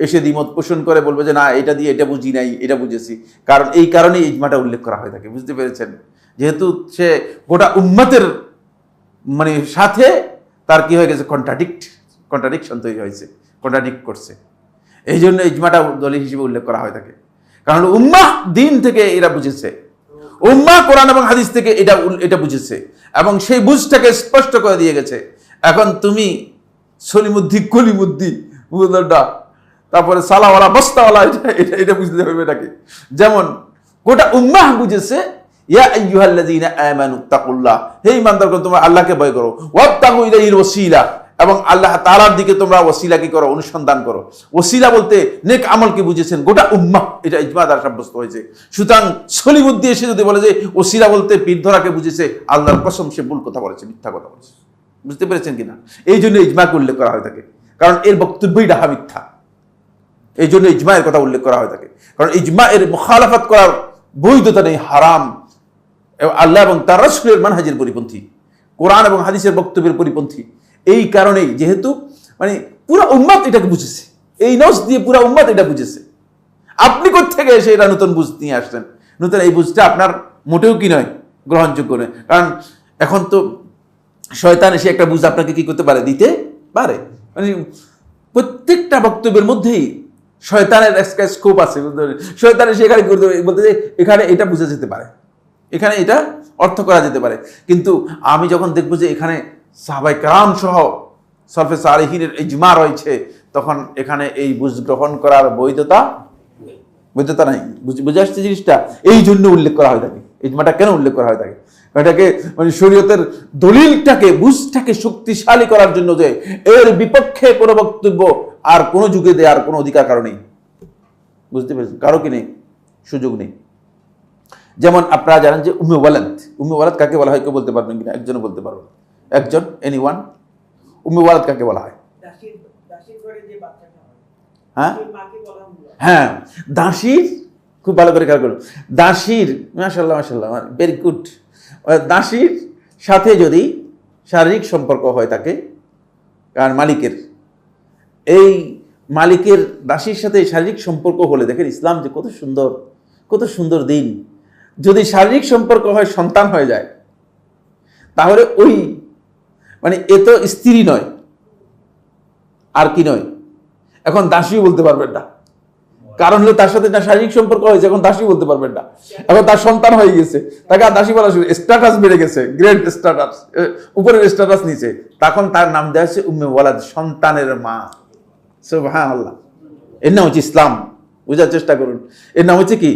এসে দ্বিমত পোষণ করে বলবে যে না, এটা দিয়ে এটা বুঝি নাই, এটা বুঝেছি। কারণ এই কারণেই ইজমাটা উল্লেখ করা হয়ে থাকে। বুঝতে পেরেছেন? যেহেতু সে গোটা উম্মতের সাথে তার কি হয়ে গেছে, কন্ট্রাডিকশন তৈরি হয়েছে, কন্ট্রাডিক্ট করছে, এই জন্য ইজমাটা দলিল হিসেবে উল্লেখ করা হয়ে থাকে। কারণ উম্মাহ দিন থেকে এরা বুঝেছে, উম্মাহ কোরআন এবং হাদিস থেকে এটা বুঝেছে এবং সেই বুঝটাকে স্পষ্ট করে দিয়ে গেছে। এখন তুমি সলিমুদ্দি কলিমুদ্দি বুঝলা, তারপরে সালাওয়ালা বস্তাওয়ালা, এটা বুঝতে হবে এটাকে। যেমন গোটা উম্মাহ বুঝেছে, ইয়া আইয়ুহাল্লাযীনা আমানু তাকুল্লাহ, হে ঈমানদারগণ তোমরা আল্লাহকে ভয় করো, ওয়াবতাগু ইলাইহিল ওয়াসিলা, এবং আল্লাহ তাআলার দিকে তোমরা ওয়াসিলা কি করো, অনুসন্ধান করো। ওয়াসিলা বলতে নেক আমলকে বুঝেছেন গোটা উম্মাহ, এটা ইজমা দ্বারা সাব্যস্ত হয়েছে। সুতরাং সলিমুদ্দি এসে যদি বলে যে ওসিলা বলতে পীর ধরাকে বুঝেছে, আল্লাহর কসম সে ভুল কথা বলেছে, মিথ্যা কথা বলেছে। বুঝতে পেরেছেন কিনা? এই জন্য ইজমাকে উল্লেখ করা হয়ে থাকে, কারণ এর বক্তব্যই ডাহা মিথ্যা। এই জন্য ইজমায়ের কথা উল্লেখ করা হয়ে থাকে, কারণ ইজমা এর মুখালাফাত করার বৈধতা নেই, হারাম। আল্লাহ এবং তার রাসূলের মানহাজের পরিপন্থী, কোরআন এবং হাদিসের বক্তব্যের পরিপন্থী। এই কারণেই যেহেতু মানে পুরো উম্মত এটাকে বুঝেছে, এই নস দিয়ে পুরো উম্মত এটা বুঝেছে, আপনি কোত্থেকে এসে এটা নতুন বুঝ নিয়ে আসছেন? নতুন এই বুঝটা আপনার মোটেও কি নয়, গ্রহণযোগ্য নয়। কারণ এখন তো শয়তান এসে একটা বুঝ আপনাকে কি করতে পারে, দিতে পারে। মানে প্রত্যেকটা বক্তব্যের মধ্যেই শয়তানের একটা স্কোপ আছে। শয়তান এসে এখানে বলতে যে এখানে এটা বুঝা যেতে পারে, এখানে এটা অর্থ করা যেতে পারে। কিন্তু আমি যখন দেখবো যে এখানে সাহাবায়ে কেরাম সহ সলফে সালেহিনের ইজমা রয়েছে, তখন এখানে এই বুঝ গ্রহণ করার বৈধতা নাই। বুঝে আসছে জিনিসটা? এই জন্য উল্লেখ করা হয় থাকে। ইজমাটা কেন উল্লেখ করা হয় থাকে? এটাকে মানে শরীয়তের দলিলটাকে, বুঝটাকে শক্তিশালী করার জন্য, যে এর বিপক্ষে কোনো বক্তব্য আর কোনো যুগে দেওয়ার কোনো অধিকার কারো নেই। বুঝতে পেরেছেন? কারো কি নেই, সুযোগ নেই। যেমন আপনারা জানেন যে উম্মে ওয়ালাদ কাকে বলা হয়? কেউ বলতে পারবেন কিনা? একজনও বলতে পারবেন? একজন, এনিওয়ান? উম্মে ওয়ালাদ কাকে বলা হয়? হ্যাঁ হ্যাঁ, দাসীর, খুব ভালো করে খেয়াল করুন, দাসীর, মাশাআল্লাহ মাশাআল্লাহ, ভেরি গুড। দাসীর সাথে যদি শারীরিক সম্পর্ক হয় থাকে, কারণ মালিকের দাসীর সাথে শারীরিক সম্পর্ক হলে, দেখেন ইসলাম যে কত সুন্দর দিন। যদি শারীরিক সম্পর্ক হয়, সন্তান হয়ে যায়, তাহলে ওই মানে এ তো স্ত্রী নয়, আর কি নয়, এখন দাসীও বলতে পারবেন না। কারণ হলো তার সাথে শারীরিক সম্পর্ক হয়েছে, এখন দাসী বলতে পারবেন না। এখন তার সন্তান হয়ে গেছে, তাকে আর দাসী বলা শুরু, স্ট্যাটাস বেড়ে গেছে, গ্রেট স্ট্যাটাস, উপরের স্ট্যাটাস নিচে, তখন তার নাম দেওয়া হচ্ছে উম্মে ওয়ালাদ, সন্তানের মা। সুবহানাল্লাহ। এর নাম হচ্ছে ইসলাম। বুঝার চেষ্টা করুন, এর নাম হচ্ছে কি?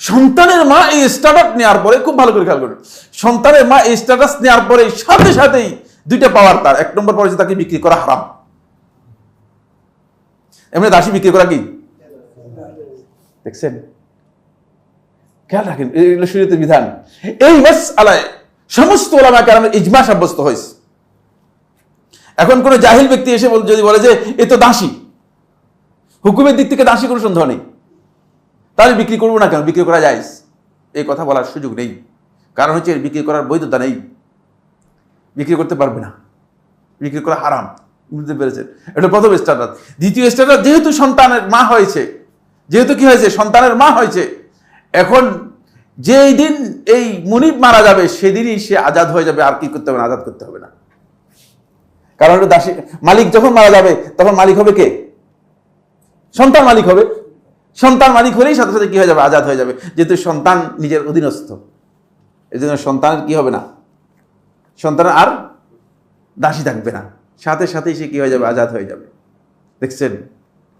সন্তানের মা। এই স্ট্যাটাস নেওয়ার পরে, খুব ভালো করে খেয়াল করুন, সন্তানের মা এই স্ট্যাটাস নেওয়ার পরে সাথে সাথেই দুইটা পাওয়ার তার। এক নম্বর পড়েছে তাকে বিক্রি করা হারাম। এমনি দাসী বিক্রি করা কি? দেখছেন? খেয়াল রাখেন, এগুলো শরীয়তের বিধান। এই মাসআলায় সমস্ত উলামা কেরামের ইজমা সাব্যস্ত হয়েছে। এখন কোন জাহিল ব্যক্তি এসে যদি বলে যে এ তো দাসী, হুকুমের দিক থেকে দাসী কোনো সন্দেহ নেই, তাহলে বিক্রি করবো না কেন? বিক্রি করা জায়েজ, এই কথা বলার সুযোগ নেই। কারণ হচ্ছে বিক্রি করার বৈধতা নেই, বিক্রি করতে পারবে না, বিক্রি করা হারাম। বুঝতে পেরেছেন? এটা প্রথম স্ট্যাটাস। দ্বিতীয় স্ট্যাটাস, যেহেতু সন্তানের মা হয়েছে, যেহেতু কি হয়েছে, সন্তানের মা হয়েছে, এখন যেই দিন এই মুনিব মারা যাবে, সেদিনই সে আজাদ হয়ে যাবে। আর কি করতে হবে না? আজাদ করতে হবে না। কারণ দাসী মালিক যখন মারা যাবে, তখন মালিক হবে কে? সন্তান মালিক হবে। সন্তান মালিক হলেই সাথে সাথে কি হয়ে যাবে? আজাদ হয়ে যাবে, যেহেতু সন্তান নিজের অধীনস্থ। এই জন্য সন্তানের কি হবে না? সন্তান আর দাসী থাকবে না, সাথে সাথেই সে কি হয়ে যাবে? আজাদ হয়ে যাবে। দেখছেন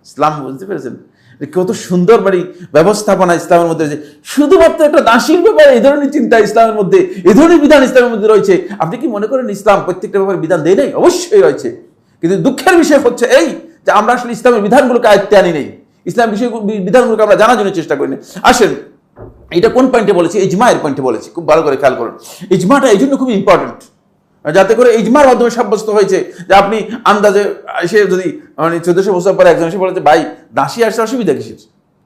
ইসলাম? বুঝতে পেরেছেন কত সুন্দর মানে ব্যবস্থাপনা ইসলামের মধ্যে রয়েছে। শুধুমাত্র একটা দাসীর ব্যাপারে এই ধরনের চিন্তা ইসলামের মধ্যে, এই ধরনের বিধান ইসলামের মধ্যে রয়েছে। আপনি কি মনে করেন ইসলাম প্রত্যেকটা ব্যাপারে বিধান দেয় নাই? অবশ্যই রয়েছে। কিন্তু দুঃখের বিষয় হচ্ছে এই যে আমরা আসলে ইসলামের বিধানগুলোকে আয়ত্তে আনি নেই, ইসলাম বিষয় বিধানগুলোকে আমরা জানার জন্য চেষ্টা করি না। আসেন, এটা কোন পয়েন্টে বলেছি? ইজমায়ের পয়েন্টে বলেছি। খুব ভালো করে খেয়াল করুন, ইজমাটা এই জন্য খুব ইম্পর্টেন্ট, যাতে করে ইজমার মাধ্যমে সাব্যস্ত হয়েছে যে আপনি আন্দাজে এসে যদি মানে 1400 বছর পরে একজন এসে বলেছে ভাই দাসী আসছে, অসুবিধা কিসের?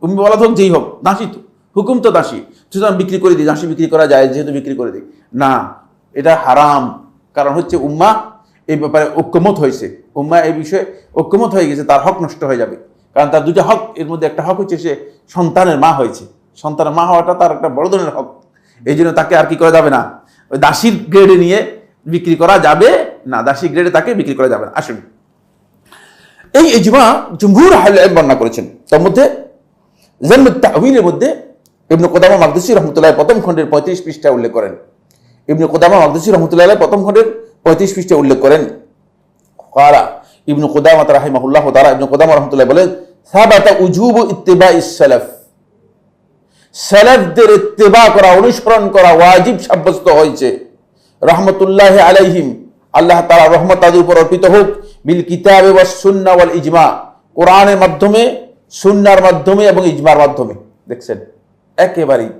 উম্মে ওয়ালাদ হোক, যেই হোক, দাসী তো, হুকুম তো দাসী, সুতরাং বিক্রি করে দিই, দাসী বিক্রি করা যায়, যেহেতু বিক্রি করে দিই না, এটা হারাম। কারণ হচ্ছে উম্মাহ এই ব্যাপারে ঐক্যমত হয়েছে, উম্মাহ এই বিষয়ে ঐক্যমত হয়ে গেছে, তার হক নষ্ট হয়ে যাবে। কারণ তার দুটো হক, এর মধ্যে একটা হক হচ্ছে সে সন্তানের মা হয়েছে, সন্তানের মা হওয়াটা তার একটা বড় ধরনের হক। এই জন্য তাকে আর কি করা যাবে না? ওই দাসীর গ্রেডে নিয়ে বিক্রি করা যাবে না, দাসী গ্রেডে তাকে বিক্রি করা যাবে না। আসুন, এই ইজমা জমহুর আহলে ইলম বর্ণনা করেছেন। তার মধ্যে জাম্মুত তা'উইলের মধ্যে ইবনে কুদামা মাকদিসী রাহমাতুল্লাহ প্রথম খণ্ডের 35 পৃষ্ঠা উল্লেখ করেন। ইবনে কুদামা মাকদিসী রাহমাতুল্লাহ প্রথম খণ্ডের 35 পৃষ্ঠা উল্লেখ করেন। ক্বালা ইবনে কুদামা রাহিমাহুল্লাহ তাআলা, ইবনে কুদামা রাহমাতুল্লাহ বলেন, সাবাতা উজুবু ইত্তিবাইস সালাফ, সালাফদের ইত্তিবা করা, অনুসরণ করা ওয়াজিব সাব্যস্ত হয়েছে। রহমতুল্লাহ আলাইহিম, আল্লাহ তাআলা রহমত তাদের উপর অর্পিত হোক, বিল কিতাবে ওয়াস সুন্নাহ ওয়াল ইজমা, কোরআনের মাধ্যমে, সুন্নাহর মাধ্যমে এবং ইজমার মাধ্যমে। দেখছেন একেবারেই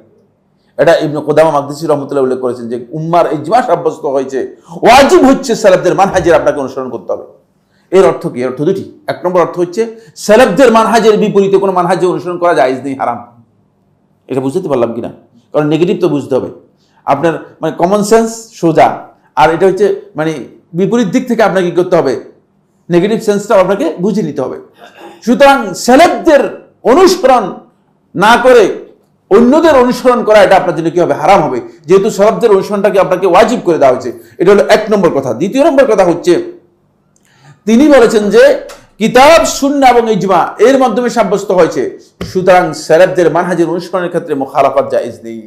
এটা ইবনে কুদামা মাকদিসী রাহমাতুল্লাহ উল্লেখ করেছেন যে উম্মার ইজমা সাব্যস্ত হয়েছে, ওয়াজিব হচ্ছে সালাফদের মানহাজের আপনাকে অনুসরণ করতে হবে। এর অর্থ কি? অর্থ দুটি। এক নম্বর অর্থ হচ্ছে সালাফদের মানহাজের বিপরীতে কোনো মানহাজের অনুসরণ করা জায়েজ নেই, হারাম। এটা বুঝতে পারলাম কিনা? কারণ নেগেটিভ তো বুঝতে হবে। আপনার মানে কমন সেন্স সোজা, আর এটা হচ্ছে মানে বিপরীত দিক থেকে আপনাকে কি করতে হবে, নেগেটিভ সেন্সটাও আপনাকে বুঝে নিতে হবে। সুতরাং সেলেবদের অনুসরণ না করে অন্যদের অনুসরণ করা এটা আপনার জন্য কি হবে, হারাম হবে, যেহেতু সেলেবদের অনুসরণটাকে আপনাকে ওয়াজিব করে দেওয়া হয়েছে। এটা হলো 1 নম্বর কথা। 2 নম্বর কথা হচ্ছে তিনি বলেছেন যে কিতাব, সুন্নাহ এবং ইজমা এর মাধ্যমে সাব্যস্ত হয়েছে, সুতরাং সেলেবদের মানহাজের অনুসরণের ক্ষেত্রে মুখালাফাত জায়েজ নেই।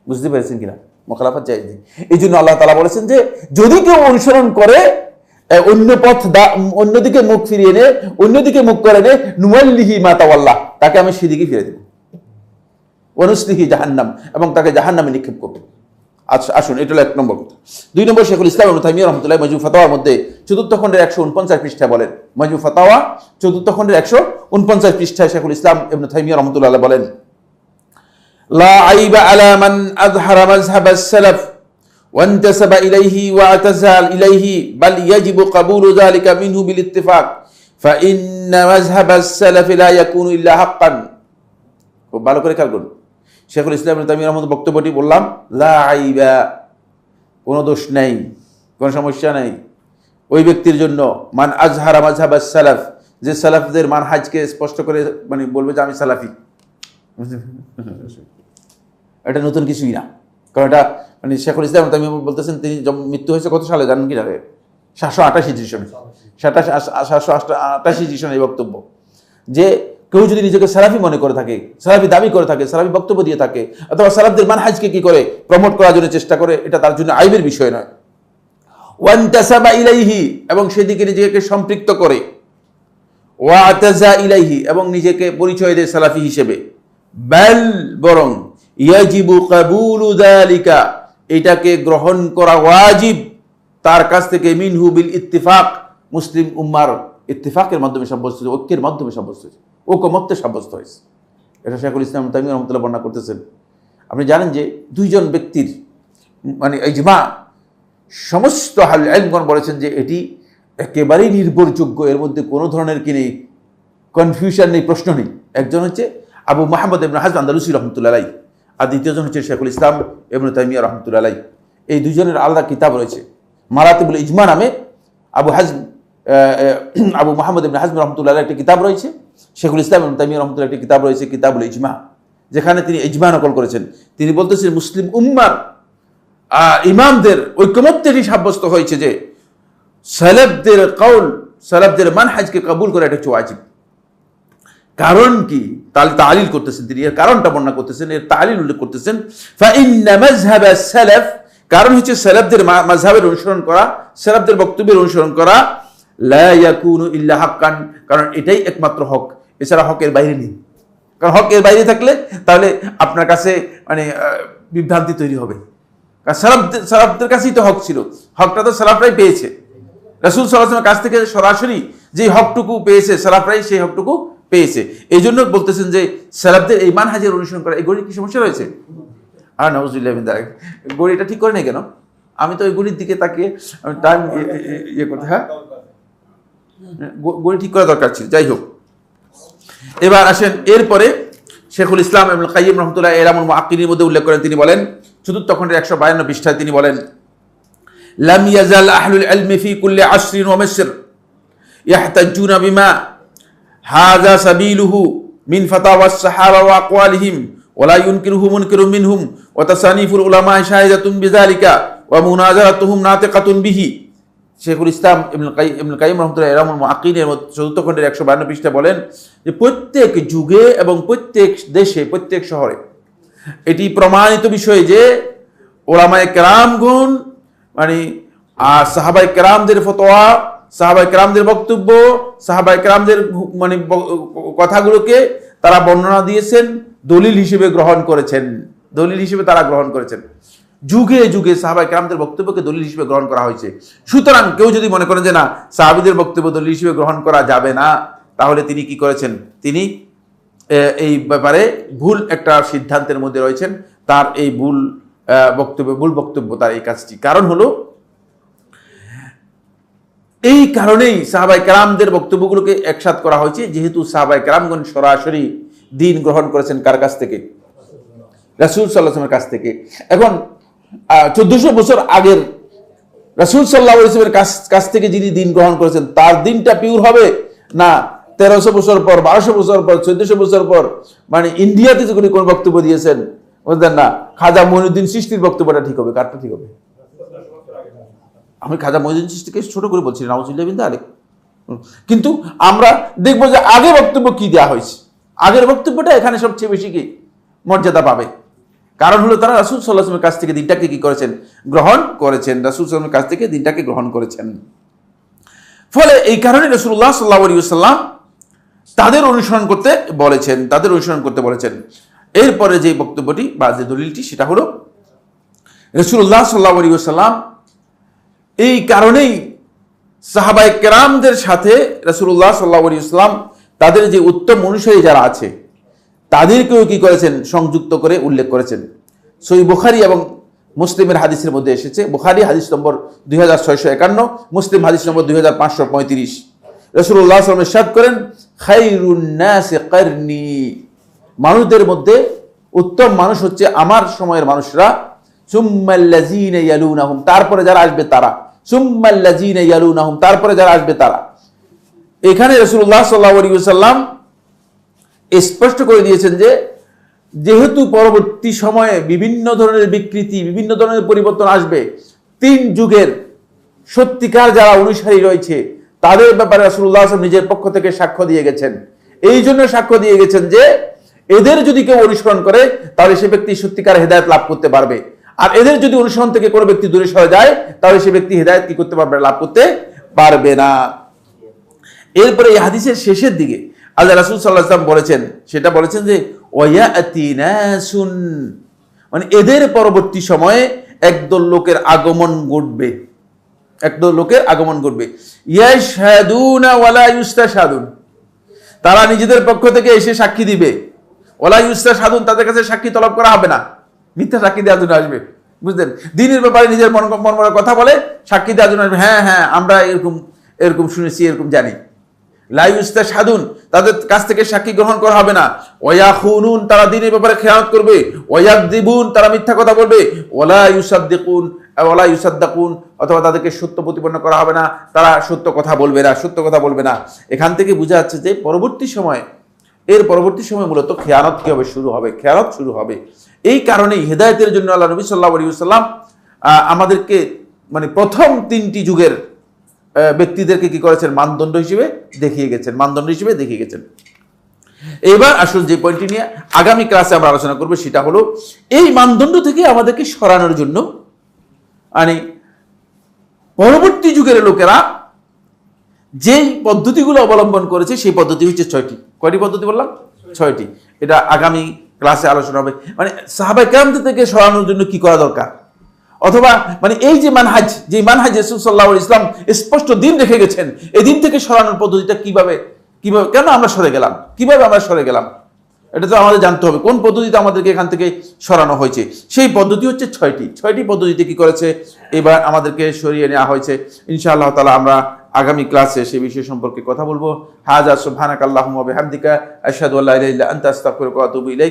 বুঝতে পেরেছেন কিনা? মুখালাফাত জায়েজ নেই। এই জন্য আল্লাহ তাআলা বলেছেন যে যদি কেউ অনুসরণ করে অন্য পথ, অন্যদিকে মুখ ফিরিয়ে নে, অন্যদিকে মুখ করে নে, নুওয়াল্লিহি মা তাওয়াল্লা, তাকে আমি সেদিকে ফিরে দেব, ওয়ানুসলিহি জাহান্নাম, এবং তাকে জাহান্নামে নিক্ষেপ করব। আচ্ছা আসুন, এটা হলো 1 নম্বর কথা। 2 নম্বর, শেখুল ইসলাম ইবনে তাইমিয়া রাহমাতুল্লাহ মাজমু ফাতাওয়ার মধ্যে 4th খণ্ডের 149 পৃষ্ঠায় বলেন, মাজমু ফাতাওয়া 4th খণ্ডের 149 পৃষ্ঠায় শেখুল ইসলাম ইবনে তাইমিয়া রাহমাতুল্লাহ বলেন, লা আইবা আলা মান আযহারা মাযহাব আস-সালাফ ওয়ান্তাসাবা ইলাইহি ওয়া আতাজাল ইলাইহি বাল ইয়াজিবু কাবুলু যালিকা মিনহু বিল ইত্তিফাক ফাইন্না মাযহাব আস-সালাফ লা ইয়াকুনু ইল্লা হাক্কান। খুব ভালো করে খেয়াল করুন, শেখুল ইসলাম ইবনে তাইমিয়া রাহমাতুল্লাহ বক্তব্যটি বললাম, লা আইবা, কোনো দোষ নেই, কোনো সমস্যা নেই ওই ব্যক্তির জন্য, মান আযহারা মাযহাব আস-সালাফ, যে সালাফদের মানহাজকে স্পষ্ট করে মানে বলবে যে আমি সালাফি। এটা নতুন কিছুই না, কারণ এটা মানে শেখুল ইসলাম ইবনে তাইমিয়া বলতেছেন, তিনি মৃত্যু হয়েছে কত সালে জানেন কি না? 788 সনে, 788 সনে এই বক্তব্য, যে কেউ যদি নিজেকে সালাফি মনে করে থাকে, সালাফি দাবি করে থাকে, সালাফি বক্তব্য দিয়ে থাকে, অথবা সালাফদের মানহাজকে কি করে প্রমোট করার জন্য চেষ্টা করে, এটা তার জন্য আইবের বিষয় নয়। ওয়ান্তাসাবা ইলাইহি, এবং সেদিকে নিজেকে সম্পৃক্ত করে, ওয়া আতাজা ইলাইহি, এবং নিজেকে পরিচয় দেয় সালাফি হিসেবে, বাল, বরং, ইয়াজিবু কাবুলু যালিকা, এটাকে গ্রহণ করা ওয়াজিব তার কাছ থেকে, মিনহু বিল ইত্তিফাক, মুসলিম উম্মার ইত্তিফাকের মাধ্যমে সাব্যস্ত হয়েছে, ঐক্যের মাধ্যমে সাব্যস্ত হয়েছে, ঐকমত্যে সাব্যস্ত হয়েছে। এটা শেখুল ইসলাম ইবনে তাইমিয়া রাহমাতুল্লাহ বর্ণনা করতেছেন। আপনি জানেন যে 2 জন ব্যক্তির মানে ইজমা, সমস্ত আহলে ইলমগণ বলেছেন যে এটি একেবারেই নির্ভরযোগ্য, এর মধ্যে কোনো ধরনের কি নেই, কনফিউশন নেই, প্রশ্ন নেই। একজন হচ্ছে আবু মুহাম্মদ ইবনে হাজম আন্দালুসি রাহমাতুল্লাহ আলাইহি, আর দ্বিতীয়জন হচ্ছে শেখুল ইসলাম ইবনে তাইমিয়া রাহমাতুল্লাহ আলাইহি। এই 2 জনের আলাদা কিতাব রয়েছে, মারাতিবুল ইজমা নামে। আবু মুহাম্মদ ইবনে হাজম রাহমাতুল্লাহ আলাইহি একটি কিতাব রয়েছে, শেখুল ইসলাম ইবনে তাইমিয়া রাহমাতুল্লাহ একটি কিতাব রয়েছে, কিতাবুল ইজমা, যেখানে তিনি ইজমা নকল করেছেন। তিনি বলতেছেন মুসলিম উম্মার ইমামদের ঐকমত্যে এটি সাব্যস্ত হয়েছে যে সালাফদের কওল, সালাফদের মানহাজকে কবুল করা এটা হচ্ছে ওয়াজিব। কারণ কি? তালিল করতেছেন তিনি, এর কারণটা বর্ণনা করতেছেন, এর তালিল উল্লেখ করতেছেন। ফাইন্না মাযহাব আস-সালাফ, কারণ হচ্ছে সালাফদের মাযহাবের অনুসরণ করা, সালাফদের বক্তব্যের অনুসরণ করা, লা ইয়াকুনু ইল্লা হাক্কান, কারণ এটাই একমাত্র হক, এছাড়া হকের বাইরে নেই। কারণ হকের বাইরে থাকলে তাহলে আপনার কাছে মানে বিভ্রান্তি তৈরি হবে। কারণ সালাফদের কাছেই তো হক ছিল, হকটা তো সালাফরাই পেয়েছে, রাসূল সাল্লাল্লাহু আলাইহি ওয়াসাল্লামের কাছ থেকে সরাসরি যে হকটুকু পেয়েছে সালাফরাই সেই হকটুকু পেয়েছে। এই জন্য বলতেছেন যে সালাফদের এই মানহাজের অনুসরণ করা, এই গড়ির কি সমস্যা রয়েছে? আর নাউজুবিল্লাহ মিন যালিক, গড়িটা ঠিক করে নেই কেন? আমি তো ওই গড়ির দিকে তাকিয়ে টাইম ইয়ে করতে, হ্যাঁ গড়ি ঠিক করা দরকার ছিল। যাই হোক, এবার আসেন, এরপরে শেখুল ইসলাম ইবনে কাইয়্যিম রাহমাতুল্লাহ ইলামুল মুআক্কিলিনের মধ্যে উল্লেখ করেন, তিনি বলেন 4th খণ্ডের 152 পৃষ্ঠায় তিনি বলেন, লাম ইয়াজাল আহলুল ইলমি ফি কুল্লি আসরিন ওয়া মিসর ইয়াহতাজুনা বিমা হাযা সাবিলুহু মিন ফাতাওয়াস সাহাবা ওয়া আকওয়ালিহিম ওয়া লা ইউনকিরুহু মুনকিরুম মিনহুম ওয়া তাসানিফুল উলামা শাহিদাতুন বিযালিকা ওয়া মুনাজারাতুহুম নাতিকাতুন বিহি। শেখুল ইসলাম ইবনে কাইয়্যিম রাহমাতুল্লাহ ইলামুল মুআক্কিলিনের 4th খণ্ডের 152 পৃষ্ঠায় বলেন যে প্রত্যেক যুগে এবং প্রত্যেক দেশে, প্রত্যেক শহরে এটি প্রমাণিত বিষয় যে ওলামায়ে কেরামগণ মানে সাহাবায়ে কেরামদের ফতোয়া, সাহাবায়ে কেরামদের বক্তব্য, সাহাবায়ে কেরামদের মানে কথাগুলোকে তারা বর্ণনা দিয়েছেন, দলিল হিসেবে গ্রহণ করেছেন, দলিল হিসেবে তারা গ্রহণ করেছেন। যুগে যুগে সাহাবায়ে কেরামদের বক্তব্যকে দলিল হিসেবে গ্রহণ করা হয়েছে। সুতরাং কেউ যদি মনে করেন যে না সাহাবীদের বক্তব্য দলিল হিসেবে গ্রহণ করা যাবে না, তাহলে তিনি কি করেছেন? তিনি এই ব্যাপারে ভুল একটা সিদ্ধান্তের মধ্যে রয়েছেন। তার এই ভুল বক্তব্য তার এই কাজটি। কারণ হলো এই কারণেই সাহাবায়ে কেরামদের বক্তব্যগুলোকে একসাথ করা হয়েছে, যেহেতু সাহাবায়ে কেরামগণ সরাসরি দ্বীন গ্রহণ করেছেন কার কাছ থেকে? রাসূল সাল্লাল্লাহু আলাইহি ওয়াসাল্লামের কাছ থেকে। এখন 1400 বছর আগের রাসূল সাল্লাল্লাহু আলাইহি ওয়াসাল্লামের কাছ থেকে যিনি দিন গ্রহণ করেছেন তার দিনটা পিওর হবে, না 1300 বছর পর, 1200 বছর পর, 1400 বছর পর, মানে ইন্ডিয়াতে যখন কোন বক্তব্য দিয়েছেন বুঝলেন না, খাজা মঈনুদ্দিন চিশতির বক্তব্যটা ঠিক হবে, কারটা ঠিক হবে? আমি খাজা মঈনুদ্দিন চিশতিকে ছোট করে বলছি, নাউজুবিল্লাহ বিন যালিক। কিন্তু আমরা দেখবো যে আগে বক্তব্য কি দেওয়া হয়েছে, আগের বক্তব্যটা এখানে সবচেয়ে বেশি কি মর্যাদা পাবে। কারণ হলো তারা রাসূল সাল্লাল্লাহু আলাইহি ওয়াসাল্লামের কাছ থেকে দিনটাকে কি করেছেন, গ্রহণ করেছেন, রাসূল সাল্লাল্লাহু আলাইহি ওয়াসাল্লামের কাছ থেকে দিনটাকে গ্রহণ করেছেন। ফলে এই কারণে রাসূলুল্লাহ সাল্লাল্লাহু আলাইহি ওয়াসাল্লাম তাদের অনুসরণ করতে বলেছেন। এরপরে যে বক্তব্যটি বা যে দলিলটি সেটা হলো রাসূলুল্লাহ সাল্লাল্লাহু আলাইহি ওয়াসাল্লাম এই কারণেই সাহাবায়ে কেরামদের সাথে রাসূলুল্লাহ সাল্লাল্লাহু আলাইহি ওয়াসাল্লাম তাদের যে উত্তম অনুসারী যারা আছে তাদেরকেও কি করেছেন, সংযুক্ত করে উল্লেখ করেছেন। সহিহ বুখারী এবং মুসলিমের হাদিসের মধ্যে এসেছে, বুখারী হাদিস নম্বর 2651, মুসলিম হাদিস নম্বর 2535। রাসূলুল্লাহ সাল্লাল্লাহু আলাইহি ওয়াসাল্লাম ইরশাদ করেন, খায়রুন নাসি কারনি, মানুষদের মধ্যে উত্তম মানুষ হচ্ছে আমার সময়ের মানুষরা, সুম্মাল্লাযীনা ইয়ালুনাহুম, তারপরে যারা আসবে তারা, সুম্মাল্লাযীনা ইয়ালুনাহুম, তারপরে যারা আসবে তারা। এখানে রাসূলুল্লাহ সাল্লাল্লাহু আলাইহি ওয়াসাল্লাম স্পষ্ট করে দিয়েছেন যে যেহেতু পরবর্তী সময়ে বিভিন্ন ধরনের বিকৃতি, বিভিন্ন ধরনের পরিবর্তন আসবে, 3 যুগের সত্যিকার যারা অনুসারী রয়েছে তাদের ব্যাপারে রাসূলুল্লাহ সাল্লাল্লাহু আলাইহি ওয়াসাল্লাম নিজের পক্ষ থেকে সাক্ষ্য দিয়ে গেছেন। এই জন্য সাক্ষ্য দিয়ে গেছেন যে এদের যদি কেউ অনুসরণ করে তাহলে সে ব্যক্তি সত্যিকার হেদায়েত লাভ করতে পারবে, আর এদের যদি অনুসরণ থেকে কোনো ব্যক্তি দূরে সরে যায় তাহলে সে ব্যক্তি হেদায়েত কি করতে পারবে, লাভ করতে পারবে না। এরপরে এই হাদিসের শেষের দিকে আল্লাহ রাসূল সাল্লাল্লাহু আলাইহি ওয়াসাল্লাম বলেছেন, সেটা বলেছেন যে ওয়ায়াতি নাসুন, মানে এদের পরবর্তী সময়ে একদল লোকের আগমন ঘটবে, ইয়াশহাদুনা ওয়ালা ইউস্তাশহাদুন, তারা নিজেদের পক্ষ থেকে এসে সাক্ষী দিবে, ওয়ালা ইউস্তাশহাদুন, তাদের কাছে সাক্ষী তলব করা হবে না, মিথ্যা সাক্ষী দেওয়ার জন্য আসবে। বুঝলেন, দ্বীনের ব্যাপারে নিজের মন কথা বলে সাক্ষী দেওয়ার জন্য আসবে, হ্যাঁ আমরা এরকম শুনেছি, এরকম জানি। লা ইউস্তাশহাদুন, তাদের কাছ থেকে সাক্ষী গ্রহণ করা হবে না। ওয়ায়াখুনুন, তারা দ্বীনের ব্যাপারে খেয়ানত করবে। ওয়ায়াকযিবুন, তারা মিথ্যা কথা বলবে। ওয়ালা ইউসাদ্দিকুন, অথবা তাদেরকে সত্য প্রতিপন্ন করা হবে না, তারা সত্য কথা বলবে না। এখান থেকে বোঝা যাচ্ছে যে পরবর্তী সময় মূলত খেয়ানত শুরু হবে। এই কারণেই হেদায়েতের জন্য আল্লাহ নবী সাল্লাল্লাহু আলাইহি ওয়াসাল্লাম আমাদেরকে মানে প্রথম 3টি যুগের ব্যক্তিদেরকে কি করেছেন, মানদণ্ড হিসেবে দেখিয়ে গেছেন। এবার আসল যে পয়েন্টটি নিয়ে আগামী ক্লাসে আমরা আলোচনা করব সেটা হলো এই মানদণ্ড থেকে আমাদেরকে সরানোর জন্য মানে পরবর্তী যুগের লোকেরা যেই পদ্ধতিগুলো অবলম্বন করেছে সেই পদ্ধতি হচ্ছে 6টি। কয়টি পদ্ধতি বললাম? 6টি। এটা আগামী ক্লাসে আলোচনা হবে। মানে সাহাবায়ে কেরামদের থেকে সরানোর জন্য কি করা দরকার, অথবা মানে এই যে মানহাজ রাসূল সাল্লাল্লাহু আলাইহি ওয়াসাল্লাম স্পষ্ট দিন রেখে গেছেন, এই দিন থেকে সরানোর পদ্ধতিটা কিভাবে কেন আমরা সরে গেলাম, এটা তো আমাদের জানতে হবে কোন পদ্ধতিতে আমাদেরকে এখান থেকে সরানো হয়েছে। সেই পদ্ধতি হচ্ছে 6টি পদ্ধতিতে কি করেছে এবার আমাদেরকে সরিয়ে নেওয়া হয়েছে। ইনশাআল্লাহ তাআলা আমরা আগামী ক্লাসে সেই বিষয় সম্পর্কে কথা বলবো। হাযা সুবহানাকাল্লাহুম্মা ওয়া বিহামদিকা আশহাদু আল্লা ইলাহা ইল্লা আনতা আস্তাগফিরুকা ওয়া আতুবু ইলাইক।